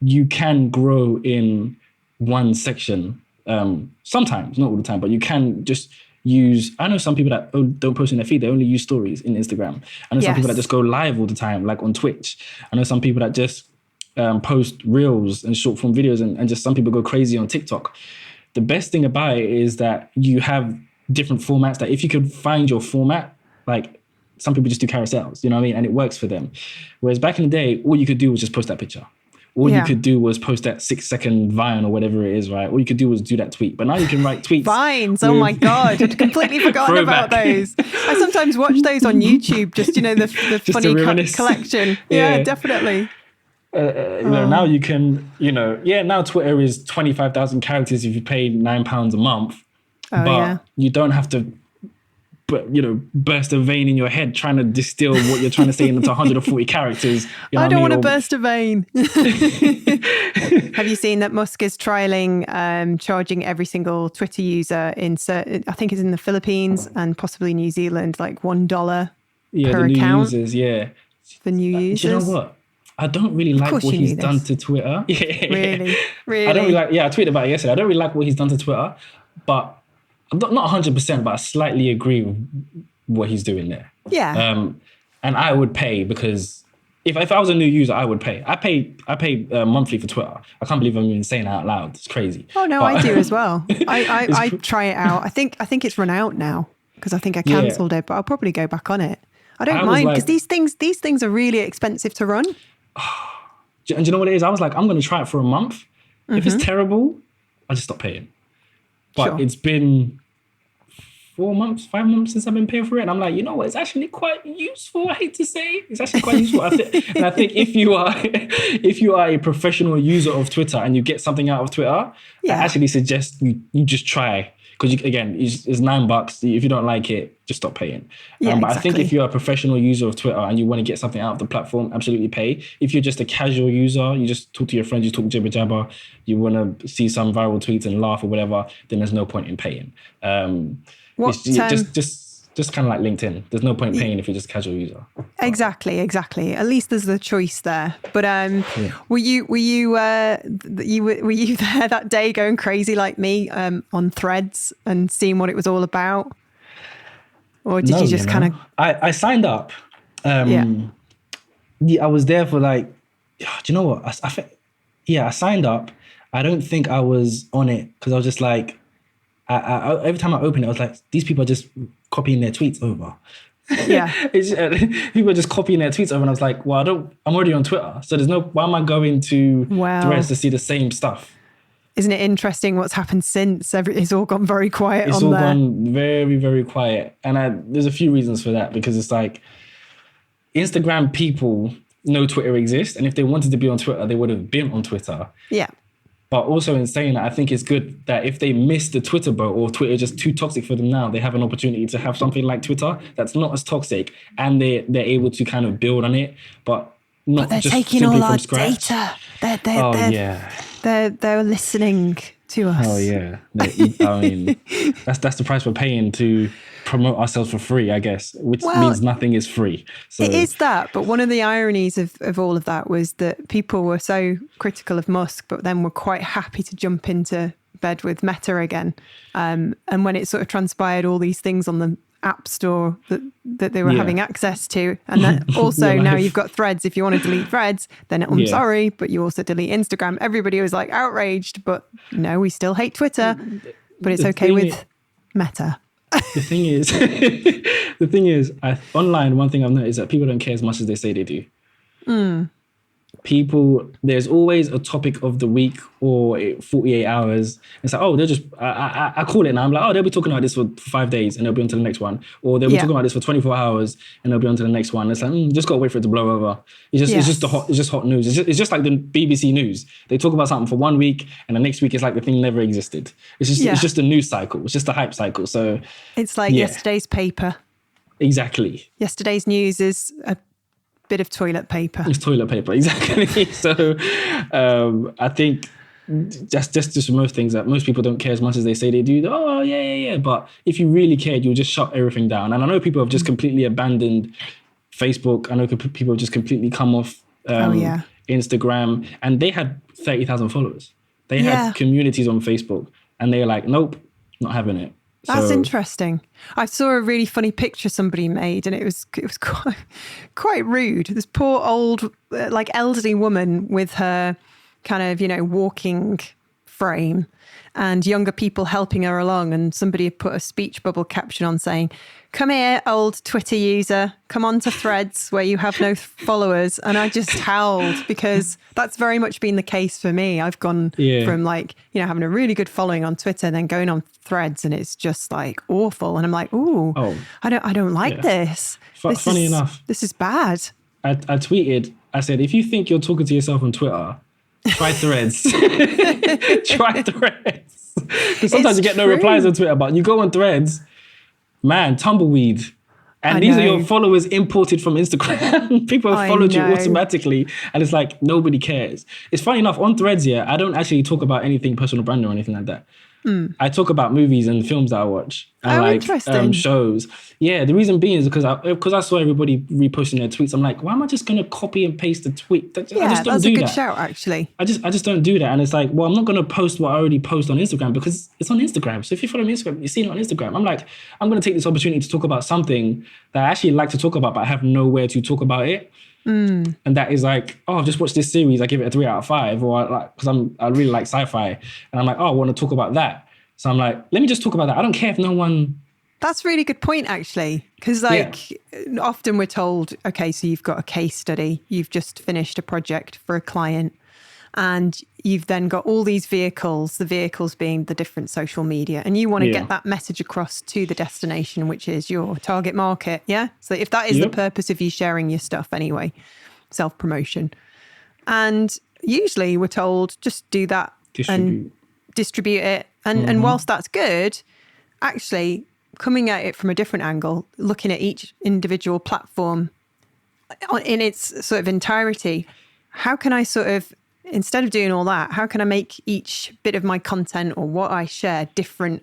S1: you can grow in one section. Sometimes, not all the time, but you can just use, I know some people that don't post in their feed, they only use stories in Instagram. I know some people that just go live all the time, like on Twitch. I know some people that just post reels and short form videos, and just some people go crazy on TikTok. The best thing about it is that you have different formats, that if you could find your format, like some people just do carousels, you know what I mean? And it works for them. Whereas back in the day, all you could do was just post that picture. All you could do was post that 6-second Vine or whatever it is, right? All you could do was do that tweet. But now you can write tweets.
S2: Vines, oh my God. I'd completely forgotten about those. I sometimes watch those on YouTube, just, the funny collection. Yeah, definitely.
S1: Now you can, now Twitter is 25,000 characters if you pay £9 a month. But you don't have to burst a vein in your head trying to distill what you're trying to say into 140 characters.
S2: I don't want to burst a vein. Have you seen that Musk is trialing charging every single Twitter user I think it's in the Philippines and possibly New Zealand, like $1 per account? For new users.
S1: Do you know what? I don't really like what he's done to Twitter.
S2: Really?
S1: I don't really like, I tweeted about it yesterday. I don't really like what he's done to Twitter, but not 100%, but I slightly agree with what he's doing there.
S2: Yeah.
S1: And I would pay, because if I was a new user, I would pay. I pay monthly for Twitter. I can't believe I'm even saying that out loud. It's crazy.
S2: Oh no, I do as well. I try it out. I think it's run out now because I think I cancelled it, but I'll probably go back on it. I don't mind because these things are really expensive to run.
S1: And do you know what it is? I was like, I'm going to try it for a month. If it's terrible, I'll just stop paying. But it's been 5 months since I've been paying for it. And I'm like, you know what? It's actually quite useful. I hate to say it's actually quite useful. And I think if you are a professional user of Twitter and you get something out of Twitter, I actually suggest you just try. Because it's $9. If you don't like it, just stop paying. But I think if you're a professional user of Twitter and you want to get something out of the platform, absolutely pay. If you're just a casual user, you just talk to your friends, you talk jibber jabber, you want to see some viral tweets and laugh or whatever, then there's no point in paying. Just kind of like LinkedIn. There's no point in paying if you're just a casual user.
S2: Exactly. At least there's the choice there. But were you there that day going crazy like me on Threads and seeing what it was all about? Or did you just kind of...
S1: I signed up. I was there for like... Do you know what? I signed up. I don't think I was on it because I was just like... every time I opened it, I was like, these people are just copying their tweets over.
S2: Yeah.
S1: People are just copying their tweets over. And I was like, well, I'm already on Twitter. So why am I going to Threads to see the same stuff?
S2: Isn't it interesting what's happened since? It's all gone very quiet
S1: on there. It's
S2: all
S1: gone very, very quiet. And there's a few reasons for that, because it's like Instagram people know Twitter exists. And if they wanted to be on Twitter, they would have been on Twitter.
S2: Yeah.
S1: But also in saying that, I think it's good that if they miss the Twitter boat or Twitter is just too toxic for them now, they have an opportunity to have something like Twitter that's not as toxic, and they're able to kind of build on it, but not
S2: they're
S1: just
S2: taking
S1: simply
S2: all
S1: from
S2: our
S1: scratch.
S2: Data. They're listening to us.
S1: Oh yeah. I mean, that's the price we're paying to promote ourselves for free, I guess, which means nothing is free. So
S2: it is that, but one of the ironies of all of that was that people were so critical of Musk, but then were quite happy to jump into bed with Meta again. And when it sort of transpired all these things on the app store that they were having access to. And then also now you've got Threads. If you want to delete Threads, then I'm sorry, but you also delete Instagram. Everybody was like outraged, but no, we still hate Twitter, but it's okay with Meta.
S1: The thing is, online, one thing I've noticed is that people don't care as much as they say they do. People, there's always a topic of the week or 48 hours. It's like, oh, they'll just, I call it now. I'm like, oh, they'll be talking about this for 5 days and they'll be on to the next one. Or they'll be talking about this for 24 hours and they'll be on to the next one. It's like, just got to wait for it to blow over. It's just hot news. It's just like the BBC News. They talk about something for 1 week and the next week it's like the thing never existed. It's just a news cycle. It's just a hype cycle. So
S2: it's like yesterday's paper.
S1: Exactly.
S2: Yesterday's news is a bit of toilet paper.
S1: It's toilet paper, exactly. So I think just from most things that most people don't care as much as they say they do. Oh, yeah. But if you really cared, you'll just shut everything down. And I know people have just completely abandoned Facebook. I know people have just completely come off Instagram. And they had 30,000 followers. They had communities on Facebook. And they're like, nope, not having it.
S2: That's interesting. I saw a really funny picture somebody made, and it was quite rude. This poor old, like elderly woman with her kind of, walking frame, and younger people helping her along. And somebody had put a speech bubble caption on saying, "Come here, old Twitter user, come on to Threads where you have no followers." And I just howled because that's very much been the case for me. I've gone from having a really good following on Twitter and then going on Threads, and it's just like awful. And I'm like, I don't like this.
S1: Funny enough,
S2: this is bad.
S1: I tweeted, I said, if you think you're talking to yourself on Twitter, try Threads. Try Threads. Because sometimes you get no replies on Twitter, but you go on Threads, man, tumbleweed. And these are your followers imported from Instagram. People have followed you automatically. And it's like, nobody cares. It's funny enough, on Threads, I don't actually talk about anything personal branding or anything like that. I talk about movies and films that I watch and shows. Yeah, the reason being is because I saw everybody reposting their tweets. I'm like, why am I just going to copy and paste the tweet? I just don't do that.
S2: That's a good shout, actually.
S1: I just don't do that. And it's like, well, I'm not going to post what I already post on Instagram because it's on Instagram. So if you follow me on Instagram, you've seen it on Instagram. I'm like, I'm going to take this opportunity to talk about something that I actually like to talk about, but I have nowhere to talk about it. And that is like, oh, I've just watched this series, I give it a 3 out of 5, or like, because I really like sci-fi, and I'm like, oh, I want to talk about that. So I'm like, let me just talk about that. I don't care if no one.
S2: That's a really good point, actually, because often we're told, okay, so you've got a case study, you've just finished a project for a client, and you've then got all these vehicles, the vehicles being the different social media, and you want to get that message across to the destination, which is your target market. Yeah. So if that is the purpose of you sharing your stuff anyway, self-promotion. And usually we're told just do that and distribute it. And whilst that's good, actually coming at it from a different angle, looking at each individual platform in its sort of entirety, how can I sort of, instead of doing all that, how can I make each bit of my content or what I share different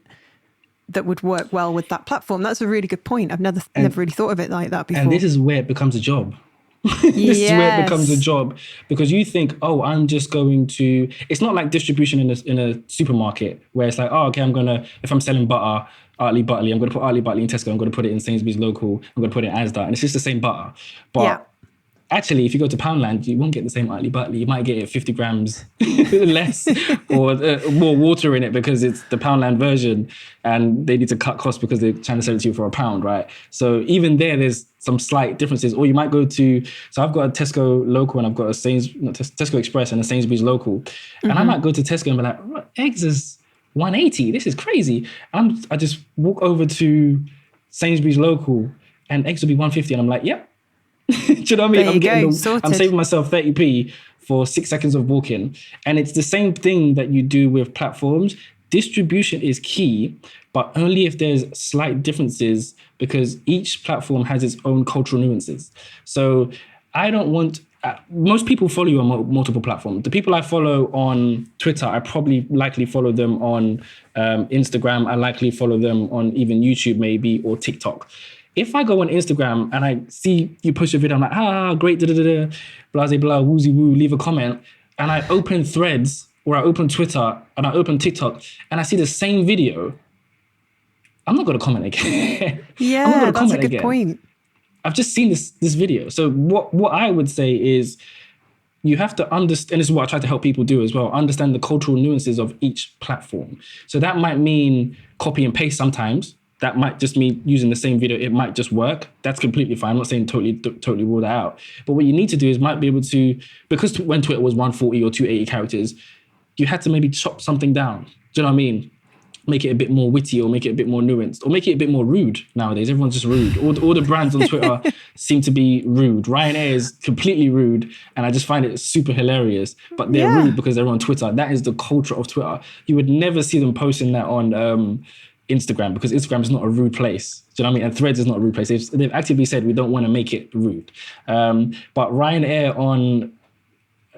S2: that would work well with that platform? That's a really good point. I've never really thought of it like that before.
S1: And this is where it becomes a job. This is where it becomes a job, because you think, oh, I'm just going to, it's not like distribution in a supermarket where it's like, oh, okay, if I'm selling butter, Artley Butterley, I'm going to put Artley Butterley in Tesco, I'm going to put it in Sainsbury's local, I'm going to put it in Asda, and it's just the same butter. But actually, if you go to Poundland, you won't get the same Artley Butterley. You might get it 50 grams less or more water in it because it's the Poundland version and they need to cut costs because they're trying to sell it to you for £1, right? So even there's some slight differences. Or you might go to, so I've got a Tesco local and I've got a Tesco Express and a Sainsbury's local. And I might go to Tesco and be like, what, eggs is 180. This is crazy. I just walk over to Sainsbury's local and eggs will be 150. And I'm like, yep. Do you know what I mean? I'm saving myself 30p for 6 seconds of walking. And it's the same thing that you do with platforms. Distribution is key, but only if there's slight differences, because each platform has its own cultural nuances. So I don't want, most people follow you on multiple platforms. The people I follow on Twitter, I probably likely follow them on Instagram. I likely follow them on even YouTube maybe, or TikTok. If I go on Instagram and I see you post your video, I'm like, great, blase blah, woozy woo, leave a comment. And I open Threads or I open Twitter and I open TikTok and I see the same video. I'm not going to comment again. I'm not
S2: Yeah,
S1: going to
S2: that's a
S1: comment
S2: good
S1: again.
S2: point.
S1: I've just seen this video. So what I would say is you have to understand, and this is what I try to help people do as well, understand the cultural nuances of each platform. So that might mean copy and paste sometimes. That might just mean using the same video. It might just work. That's completely fine. I'm not saying totally rule that out. But what you need to do is might be able to, because when Twitter was 140 or 280 characters, you had to maybe chop something down. Do you know what I mean? Make it a bit more witty or make it a bit more nuanced or make it a bit more rude nowadays. Everyone's just rude. All the brands on Twitter seem to be rude. Ryanair is completely rude and I just find it super hilarious. But they're rude because they're on Twitter. That is the culture of Twitter. You would never see them posting that on Instagram because Instagram is not a rude place. Do you know what I mean? And Threads is not a rude place. They've actively said we don't want to make it rude. But Ryanair on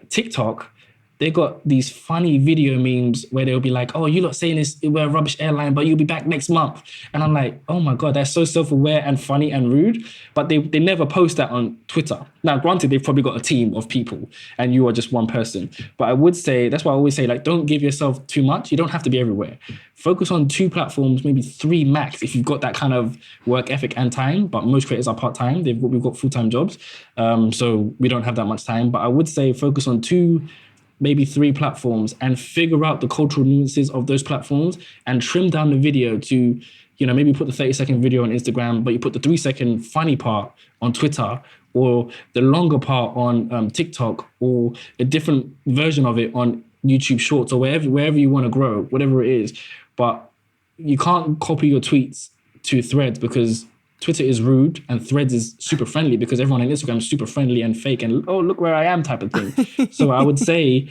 S1: TikTok, they got these funny video memes where they'll be like, oh, you lot saying this, we're a rubbish airline, but you'll be back next month. And I'm like, oh my God, that's so self-aware and funny and rude. But they never post that on Twitter. Now, granted, they've probably got a team of people and you are just one person. But I would say, that's why I always say, like, don't give yourself too much. You don't have to be everywhere. Focus on 2 platforms, maybe 3 max, if you've got that kind of work ethic and time. But most creators are part-time. We've got full-time jobs. So we don't have that much time. But I would say focus on 2, maybe 3 platforms and figure out the cultural nuances of those platforms and trim down the video to, maybe put the 30-second video on Instagram, but you put the 3-second funny part on Twitter or the longer part on TikTok or a different version of it on YouTube Shorts or wherever you want to grow, whatever it is. But you can't copy your tweets to Threads because Twitter is rude and Threads is super friendly because everyone on Instagram is super friendly and fake and, oh, look where I am type of thing. So I would say,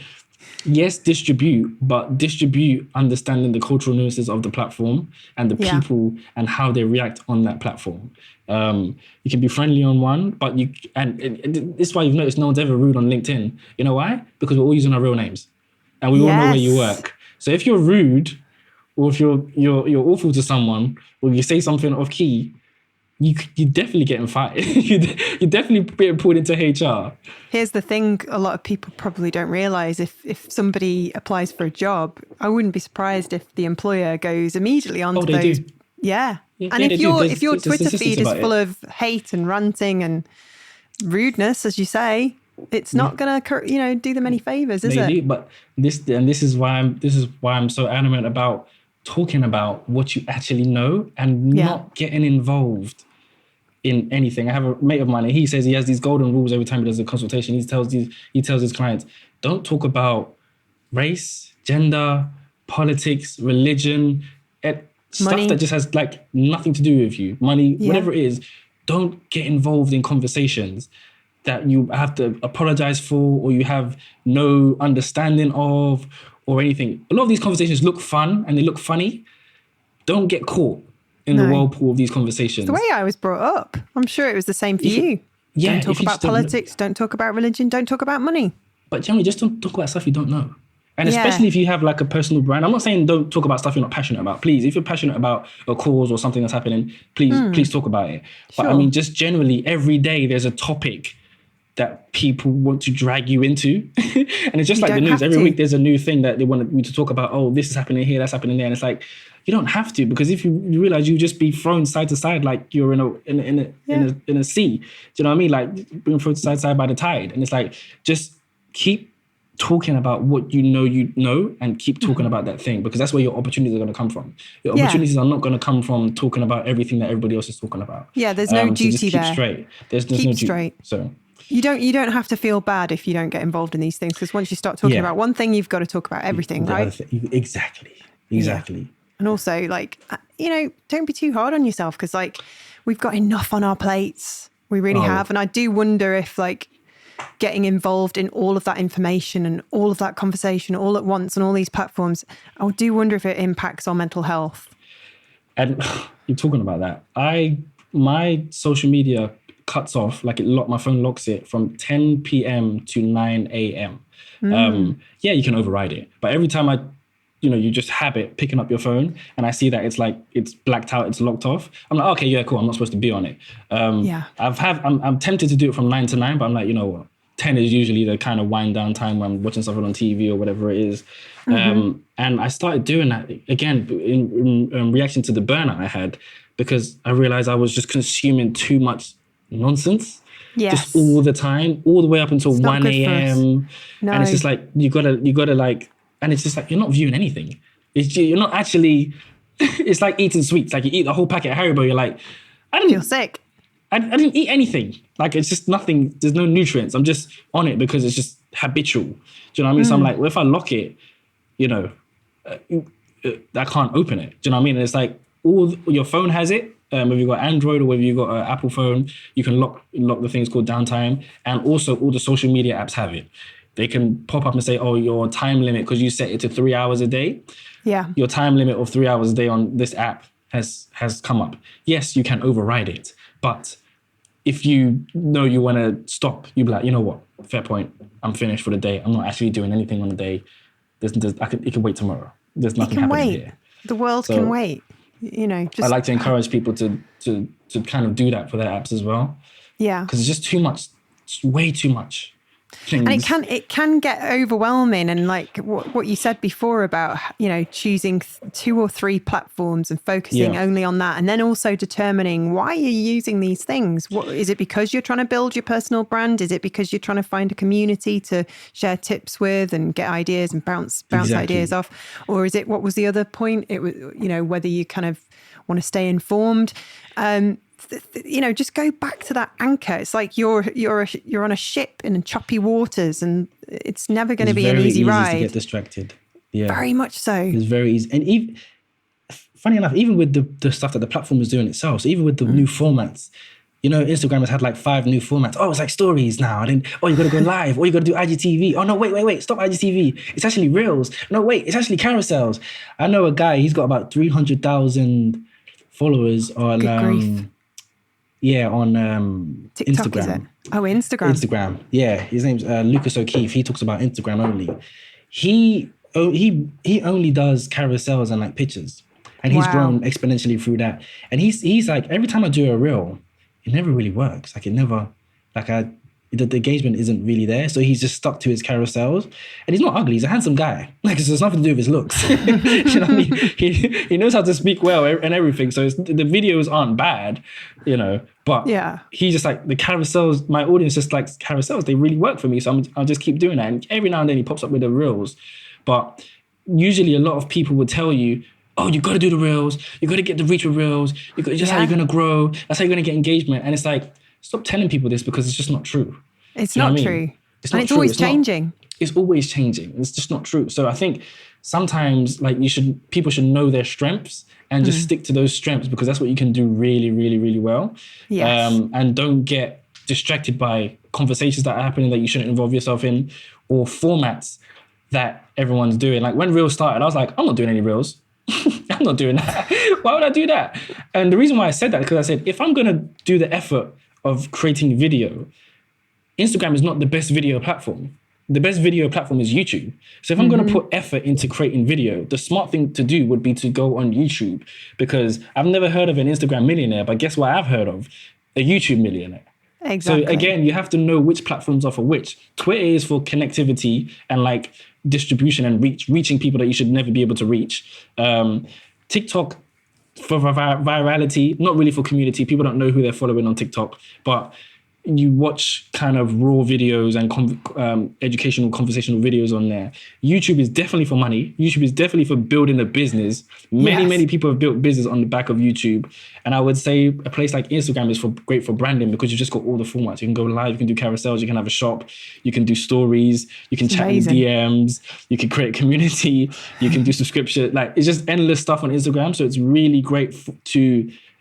S1: yes, distribute, but distribute understanding the cultural nuances of the platform and the people and how they react on that platform. You can be friendly on one, but this is why you've noticed no one's ever rude on LinkedIn. You know why? Because we're all using our real names and we all know where you work. So if you're rude or if you're awful to someone or you say something off key, you're definitely getting fired. You're definitely being pulled into HR.
S2: Here's the thing a lot of people probably don't realise. If somebody applies for a job, I wouldn't be surprised if the employer goes immediately on to those.
S1: Do.
S2: Yeah. And if your Twitter feed is full of hate and ranting and rudeness, as you say, it's not going to do them any favours, is it?
S1: But this is why I'm so adamant about talking about what you actually know and not getting involved in anything. I have a mate of mine and he says he has these golden rules every time he does a consultation. He tells his clients, don't talk about race, gender, politics, religion, stuff that just has like nothing to do with you, money, whatever it is. Don't get involved in conversations that you have to apologize for or you have no understanding of or anything. A lot of these conversations look fun and they look funny. Don't get caught in the whirlpool of these conversations.
S2: It's the way I was brought up. I'm sure it was the same for you. Yeah, don't talk about politics, don't talk about religion, don't talk about money.
S1: But generally, just don't talk about stuff you don't know. And especially if you have like a personal brand. I'm not saying don't talk about stuff you're not passionate about. Please, if you're passionate about a cause or something that's happening, please talk about it. But I mean, just generally, every day there's a topic that people want to drag you into. And it's just like the news. Every week there's a new thing that they want you to talk about. Oh, this is happening here, that's happening there. And it's like, you don't have to, because if you realize you just be thrown side to side like you're in a sea. Do you know what I mean? Like being thrown side to side by the tide. And it's like, just keep talking about what you know and keep talking about that thing, because that's where your opportunities are going to come from. Your opportunities are not going to come from talking about everything that everybody else is talking about.
S2: Yeah, there's no duty
S1: so just
S2: there.
S1: Keep straight. There's no duty. Straight. So
S2: you don't have to feel bad if you don't get involved in these things, because once you start talking about one thing, you've got to talk about everything, right?
S1: Exactly.
S2: Yeah. And also, like, don't be too hard on yourself, because like we've got enough on our plates. We really have. And I do wonder if like getting involved in all of that information and all of that conversation all at once on all these platforms, I do wonder if it impacts our mental health.
S1: And you're talking about that. My social media cuts off, like my phone locks it from 10 p.m. to 9 a.m. You can override it. But every time you just habit picking up your phone and I see that it's blacked out, it's locked off, I'm like, okay, yeah, cool, I'm not supposed to be on it. I'm tempted to do it from 9 to 9, but I'm like, you know what? 10 is usually the kind of wind down time when I'm watching something on TV or whatever it is. And I started doing that again in reaction to the burnout I had, because I realized I was just consuming too much nonsense.
S2: Yes.
S1: Just all the time, all the way up until 1 a.m.
S2: No.
S1: And it's just like, you gotta like, and it's just like, you're not viewing anything. You're not actually, it's like eating sweets. Like you eat the whole packet of Haribo, you're like, I
S2: feel sick.
S1: I didn't eat anything. Like, it's just nothing. There's no nutrients. I'm just on it because it's just habitual. Do you know what I mean? So I'm like, well, if I lock it, you know, I can't open it. Do you know what I mean? And it's like, your phone has it. Whether you've got Android or whether you've got an Apple phone, you can lock the things called downtime. And also all the social media apps have it. They can pop up and say, oh, your time limit, because you set it to 3 hours a day.
S2: Yeah.
S1: Your time limit of 3 hours a day on this app has come up. Yes, you can override it. But if you know you want to stop, you'd be like, you know what? Fair point. I'm finished for the day. I'm not actually doing anything on the day. It can wait tomorrow. There's nothing happening here.
S2: The world can wait. You know,
S1: I like to encourage people to kind of do that for their apps as well.
S2: Yeah.
S1: Because it's just too much. It's way too much. Things.
S2: And it can get overwhelming, and like what you said before about, you know, choosing 2 or 3 platforms and focusing only on that, and then also determining why you're using these things. What is it? Because you're trying to build your personal brand? Is it because you're trying to find a community to share tips with and get ideas and bounce ideas off? Or is it, what was the other point? It was, you know, whether you kind of want to stay informed. You know, just go back to that anchor. It's like you're on a ship in choppy waters, and it's never going to be an easy ride.
S1: To get distracted. Yeah,
S2: very much so.
S1: It's very easy, and even funny enough, even with the stuff that the platform is doing itself, so even with the new formats, you know, Instagram has had like 5 new formats. Oh, it's like stories now. You got to go live, or you got to do IGTV. Oh no, wait, stop IGTV. It's actually Reels. No, wait, it's actually carousels. I know a guy. He's got about 300,000 followers on.
S2: Good grief.
S1: Yeah, on
S2: TikTok,
S1: Instagram.
S2: Is it? Oh, Instagram.
S1: Instagram. Yeah, his name's Lucas O'Keefe. He talks about Instagram only. He only does carousels and like pictures, and he's grown exponentially through that. And he's like, every time I do a reel, it never really works. Like the engagement isn't really there. So he's just stuck to his carousels, and he's not ugly. He's a handsome guy. Like, so it's nothing to do with his looks. You know what I mean? He knows how to speak well and everything. So the videos aren't bad, you know, but he just like the carousels, my audience just likes carousels. They really work for me. So I'll just keep doing that. And every now and then he pops up with the reels, but usually a lot of people would tell you, oh, you got to do the reels. You got to get the reach with reels. Just how you're going to grow. That's how you're going to get engagement. And it's like, stop telling people this, because it's just not true.
S2: It's not true. It's not true. Always changing.
S1: It's always changing. It's just not true. So I think sometimes like people should know their strengths and just stick to those strengths, because that's what you can do really, really, really well.
S2: Yes.
S1: And don't get distracted by conversations that are happening that you shouldn't involve yourself in, or formats that everyone's doing. Like when Reels started, I was like, I'm not doing any Reels. I'm not doing that. Why would I do that? And the reason why I said that is because I said, if I'm going to do the effort of creating video, Instagram is not the best video platform. The best video platform is YouTube. So if I'm going to put effort into creating video, the smart thing to do would be to go on YouTube, because I've never heard of an Instagram millionaire, but guess what I've heard of? A YouTube millionaire.
S2: Exactly.
S1: So again, you have to know which platforms are for which. Twitter is for connectivity and like distribution and reaching people that you should never be able to reach. TikTok for virality, not really for community. People don't know who they're following on TikTok, but you watch kind of raw videos and educational, conversational videos on there. YouTube is definitely for money. YouTube is definitely for building a business. Many people have built business on the back of YouTube. And I would say a place like Instagram is great for branding, because you've just got all the formats. You can go live, you can do carousels, you can have a shop, you can do stories, you can chat in DMs, you can create a community, you can do subscription. Like, it's just endless stuff on Instagram. So it's really great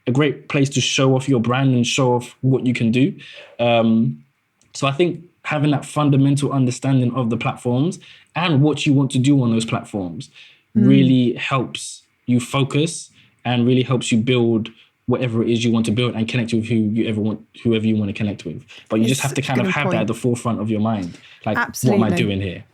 S1: a great place to show off your brand and show off what you can do. So I think having that fundamental understanding of the platforms and what you want to do on those platforms really helps you focus and really helps you build whatever it is you want to build and connect with whoever you want to connect with. But you just have to kind of have that at the forefront of your mind. Like,
S2: absolutely.
S1: What am I doing here?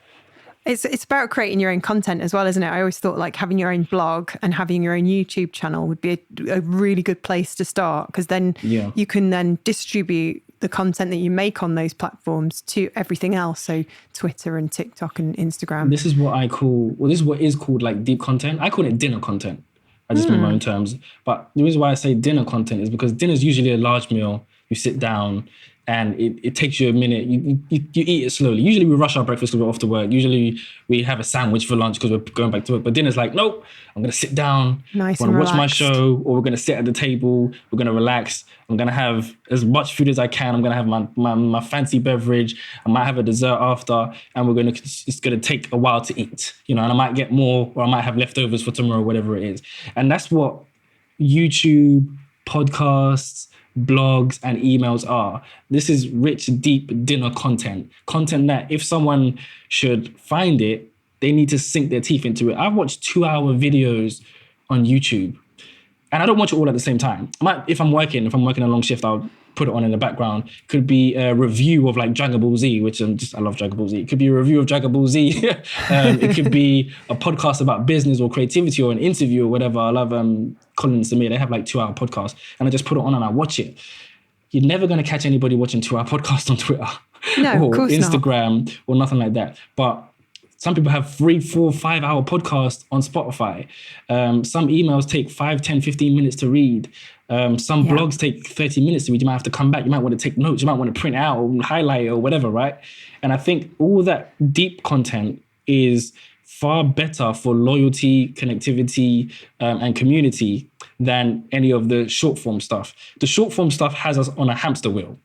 S2: It's about creating your own content as well, isn't it? I always thought like having your own blog and having your own YouTube channel would be a really good place to start, because then you can then distribute the content that you make on those platforms to everything else. So Twitter and TikTok and Instagram.
S1: This is what this is what is called like deep content. I call it dinner content. I just made my own terms. But the reason why I say dinner content is because dinner is usually a large meal. You sit down and it takes you a minute. You eat it slowly. Usually we rush our breakfast because we're off to work. Usually we have a sandwich for lunch because we're going back to work. But dinner's like, nope, I'm going to sit down.
S2: Nice
S1: I'm
S2: and
S1: going to watch my
S2: relaxed.
S1: show, or we're going to sit at the table. We're going to relax. I'm going to have as much food as I can. I'm going to have my fancy beverage. I might have a dessert after, and it's going to take a while to eat, and I might get more, or I might have leftovers for tomorrow, whatever it is. And that's what YouTube, podcasts, blogs and emails are. This is rich, deep dinner content that if someone should find it, they need to sink their teeth into it. I've watched 2-hour videos on YouTube, and I don't watch it all at the same time. If I'm working a long shift, I'll put it on in the background. Could be a review of like Dragon Ball Z, which I love Dragon Ball Z. It could be a review of Dragon Ball Z. It could be a podcast about business or creativity or an interview or whatever. I love Colin and Samir. They have like 2-hour podcasts, and I just put it on and I watch it. You're never going to catch anybody watching 2-hour podcasts on Twitter
S2: No,
S1: or
S2: of course
S1: Instagram or nothing like that. But some people have 3, 4, 5-hour podcasts on Spotify. Some emails take 5, 10, 15 minutes to read. Some blogs take 30 minutes to read. You might have to come back. You might want to take notes. You might want to print out or highlight or whatever, right? And I think all that deep content is far better for loyalty, connectivity, and community than any of the short form stuff. The short form stuff has us on a hamster wheel.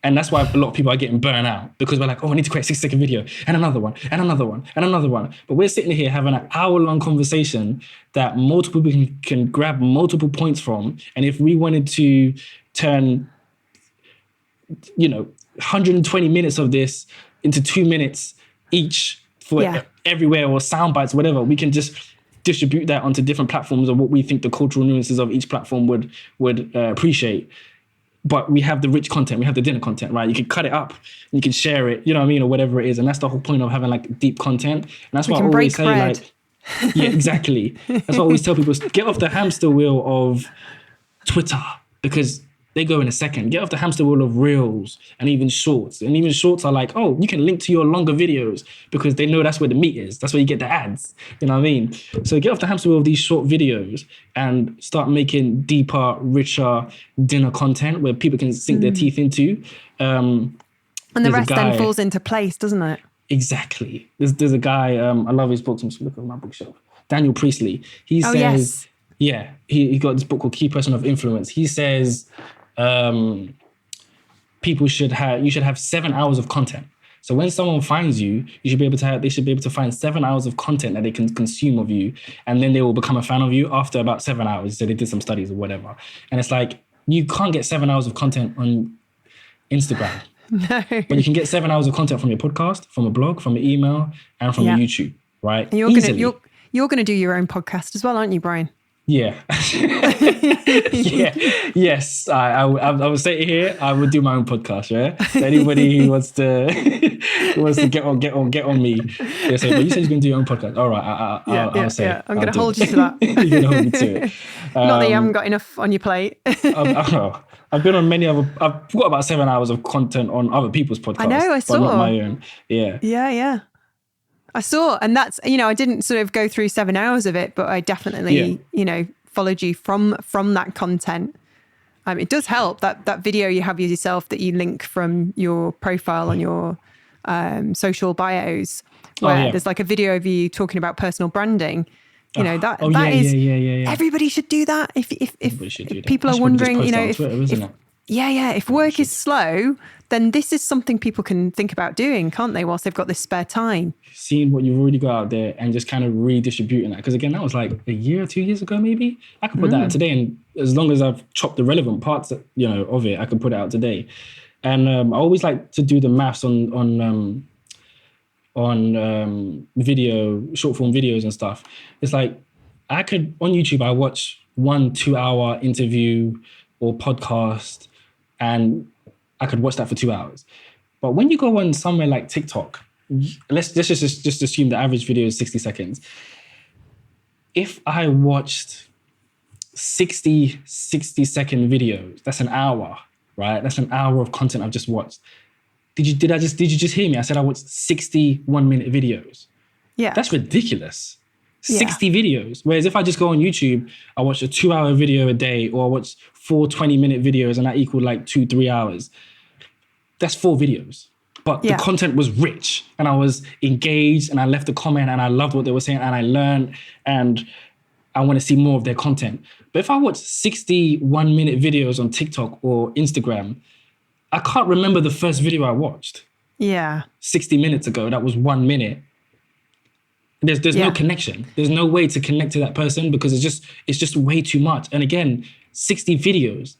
S1: And that's why a lot of people are getting burnt out, because we're like, oh, I need to create a 6-second video and another one and another one and another one. But we're sitting here having an hour-long conversation that multiple people can grab multiple points from. And if we wanted to turn, 120 minutes of this into 2 minutes each for everywhere, or sound bites, whatever, we can just distribute that onto different platforms of what we think the cultural nuances of each platform would appreciate. But we have the rich content, we have the dinner content, right? You can cut it up, you can share it, or whatever it is. And that's the whole point of having like deep content. And that's what I always say, like, yeah, exactly. That's what I always tell people, get off the hamster wheel of Twitter, because they go in a second. Get off the hamster wheel of Reels and even Shorts. And even Shorts are like, oh, you can link to your longer videos because they know that's where the meat is. That's where you get the ads. You know what I mean? So get off the hamster wheel of these short videos and start making deeper, richer dinner content where people can sink their teeth into.
S2: And the rest then falls into place, doesn't it?
S1: Exactly. There's a guy, I love his books. I'm just looking at my bookshelf. Daniel Priestley. He says, he got this book called Key Person of Influence. He says, you should have 7 hours of content. So when someone finds you, they should be able to find 7 hours of content that they can consume of you, and then they will become a fan of you after about 7 hours. So they did some studies or whatever. And it's like, you can't get 7 hours of content on Instagram.
S2: No.
S1: But you can get 7 hours of content from your podcast, from a blog, from an email, and from YouTube, right?
S2: And you're gonna do your own podcast as well, aren't you, Brian?
S1: Yeah. Yes. I would say it here. I would do my own podcast. Yeah. So anybody who wants to get on me. Yeah. So, but you said you're going to do your own podcast. All right. I'll say.
S2: Yeah. I'm going to hold you to that.
S1: You're going to hold me to it.
S2: Not that you haven't got enough on your plate.
S1: I've been on I've got about 7 hours of content on other people's podcasts.
S2: I know. I saw.
S1: But not my own. Yeah.
S2: Yeah. I saw, and that's, I didn't sort of go through 7 hours of it, but I definitely, followed you from that content. It does help that video you have of yourself that you link from your profile on your social bios, where there's like a video of you talking about personal branding. Everybody should do that. If people are wondering, if work is slow, then this is something people can think about doing, can't they, whilst they've got this spare time?
S1: Seeing what you've already got out there and just kind of redistributing that. Because again, that was like a year or 2 years ago, maybe. I could put that out today, and as long as I've chopped the relevant parts, of it, I can put it out today. And I always like to do the maths on video, short form videos and stuff. It's like, on YouTube, I watch 1 2-hour interview or podcast, and I could watch that for 2 hours. But when you go on somewhere like TikTok, let's just assume the average video is 60 seconds. If I watched 60 second videos, that's an hour. right? That's an hour of content I've just watched. Did you just hear me? I said I watched 60 1-minute videos.
S2: Yeah.
S1: That's ridiculous. 60 videos. Whereas if I just go on YouTube, I watch a 2-hour video a day, or I watch 4 20-minute videos, and that equaled like 2-3 hours. That's 4 videos. But the content was rich, and I was engaged, and I left a comment, and I loved what they were saying, and I learned, and I want to see more of their content. But if I watch 60 1-minute videos on TikTok or Instagram, I can't remember the first video I watched.
S2: Yeah.
S1: 60 minutes ago, that was 1 minute. There's no connection. There's no way to connect to that person because it's just way too much. And again, 60 videos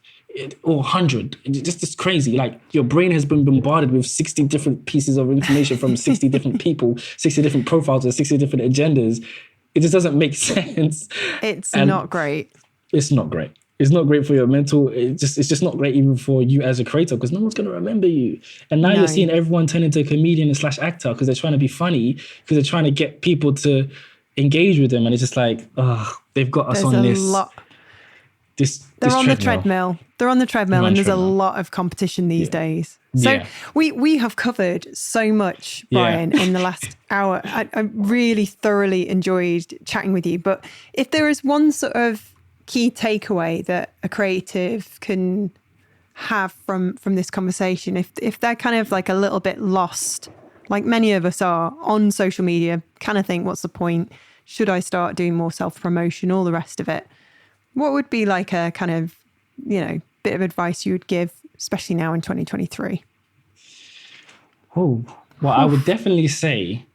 S1: or 100, it's crazy. Like your brain has been bombarded with 60 different pieces of information from 60 different people, 60 different profiles and 60 different agendas. It just doesn't make sense.
S2: It's not great.
S1: It's not great. It's not great for your mental. It's just not great even for you as a creator because no one's going to remember you. And now you're seeing everyone turn into a comedian / actor because they're trying to be funny, because they're trying to get people to engage with them. And it's just like, they've got us on this.
S2: They're on the treadmill. They're on the treadmill, and there's a lot of competition these days. So we have covered so much, Brian, in the last hour. I really thoroughly enjoyed chatting with you. But if there is one sort of key takeaway that a creative can have from this conversation, if they're kind of like a little bit lost, like many of us are on social media, kind of think, what's the point? Should I start doing more self-promotion, all the rest of it? What would be like a kind of, bit of advice you would give, especially now in 2023?
S1: Oh, well, I would definitely say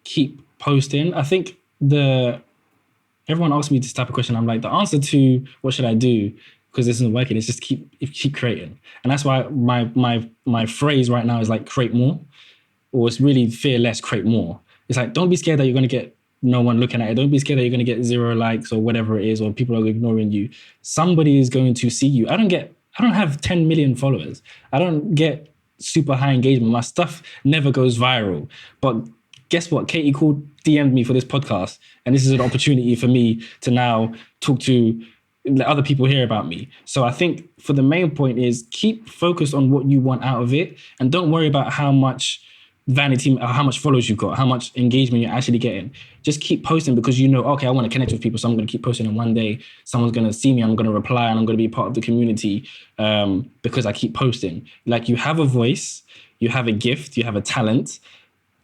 S1: keep posting. I think everyone asks me this type of question. I'm like, the answer to what should I do because this isn't working is just keep creating. And that's why my phrase right now is like create more, or it's really fear less, create more. It's like, don't be scared that you're going to get no one looking at it. Don't be scared that you're going to get 0 likes or whatever it is, or people are ignoring you. Somebody is going to see you. I don't have 10 million followers. I don't get super high engagement. My stuff never goes viral. But guess what? Katie DM'd me for this podcast, and this is an opportunity for me to now talk to let other people hear about me. So I think for the main point is keep focused on what you want out of it, and don't worry about how much vanity, how much followers you've got, how much engagement you're actually getting. Just keep posting because okay, I want to connect with people, so I'm going to keep posting, and one day someone's going to see me, I'm going to reply, and I'm going to be part of the community because I keep posting. Like, you have a voice, you have a gift, you have a talent.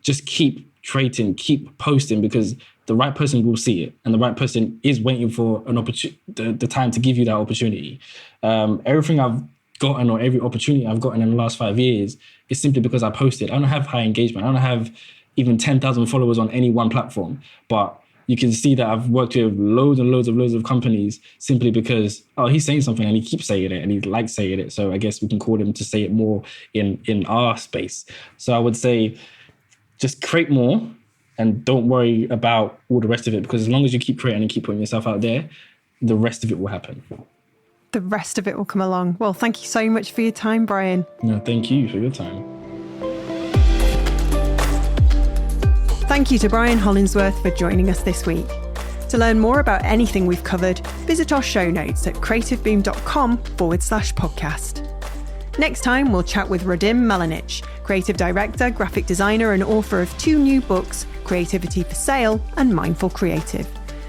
S1: Just keep creating, keep posting, because the right person will see it, and the right person is waiting for an opportunity, the time to give you that opportunity. Everything I've gotten, or every opportunity I've gotten in the last 5 years, is simply because I posted. I don't have high engagement. I don't have even 10,000 followers on any one platform, but you can see that I've worked with loads of companies simply because, he's saying something and he keeps saying it and he likes saying it. So I guess we can call him to say it more in our space. So I would say just create more and don't worry about all the rest of it, because as long as you keep creating and keep putting yourself out there, the rest of it will happen.
S2: The rest of it will come along. Well, thank you so much for your time, Brian.
S1: No, thank you for your time.
S2: Thank you to Brian Hollingsworth for joining us this week. To learn more about anything we've covered, visit our show notes at creativeboom.com/podcast. Next time, we'll chat with Radim Melanich, creative director, graphic designer, and author of 2 new books, Creativity for Sale and Mindful Creative.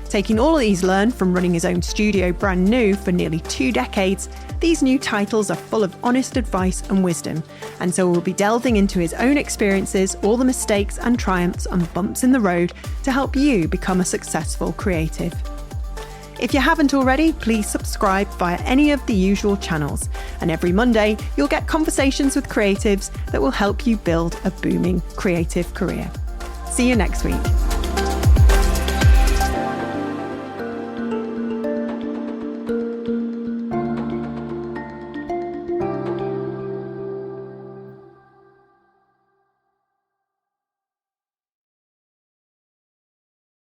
S2: Taking all he's learned from running his own studio brand new for nearly 2 decades, these new titles are full of honest advice and wisdom, and so we'll be delving into his own experiences, all the mistakes and triumphs and bumps in the road to help you become a successful creative. If you haven't already, please subscribe via any of the usual channels, and every Monday you'll get conversations with creatives that will help you build a booming creative career. See you next week.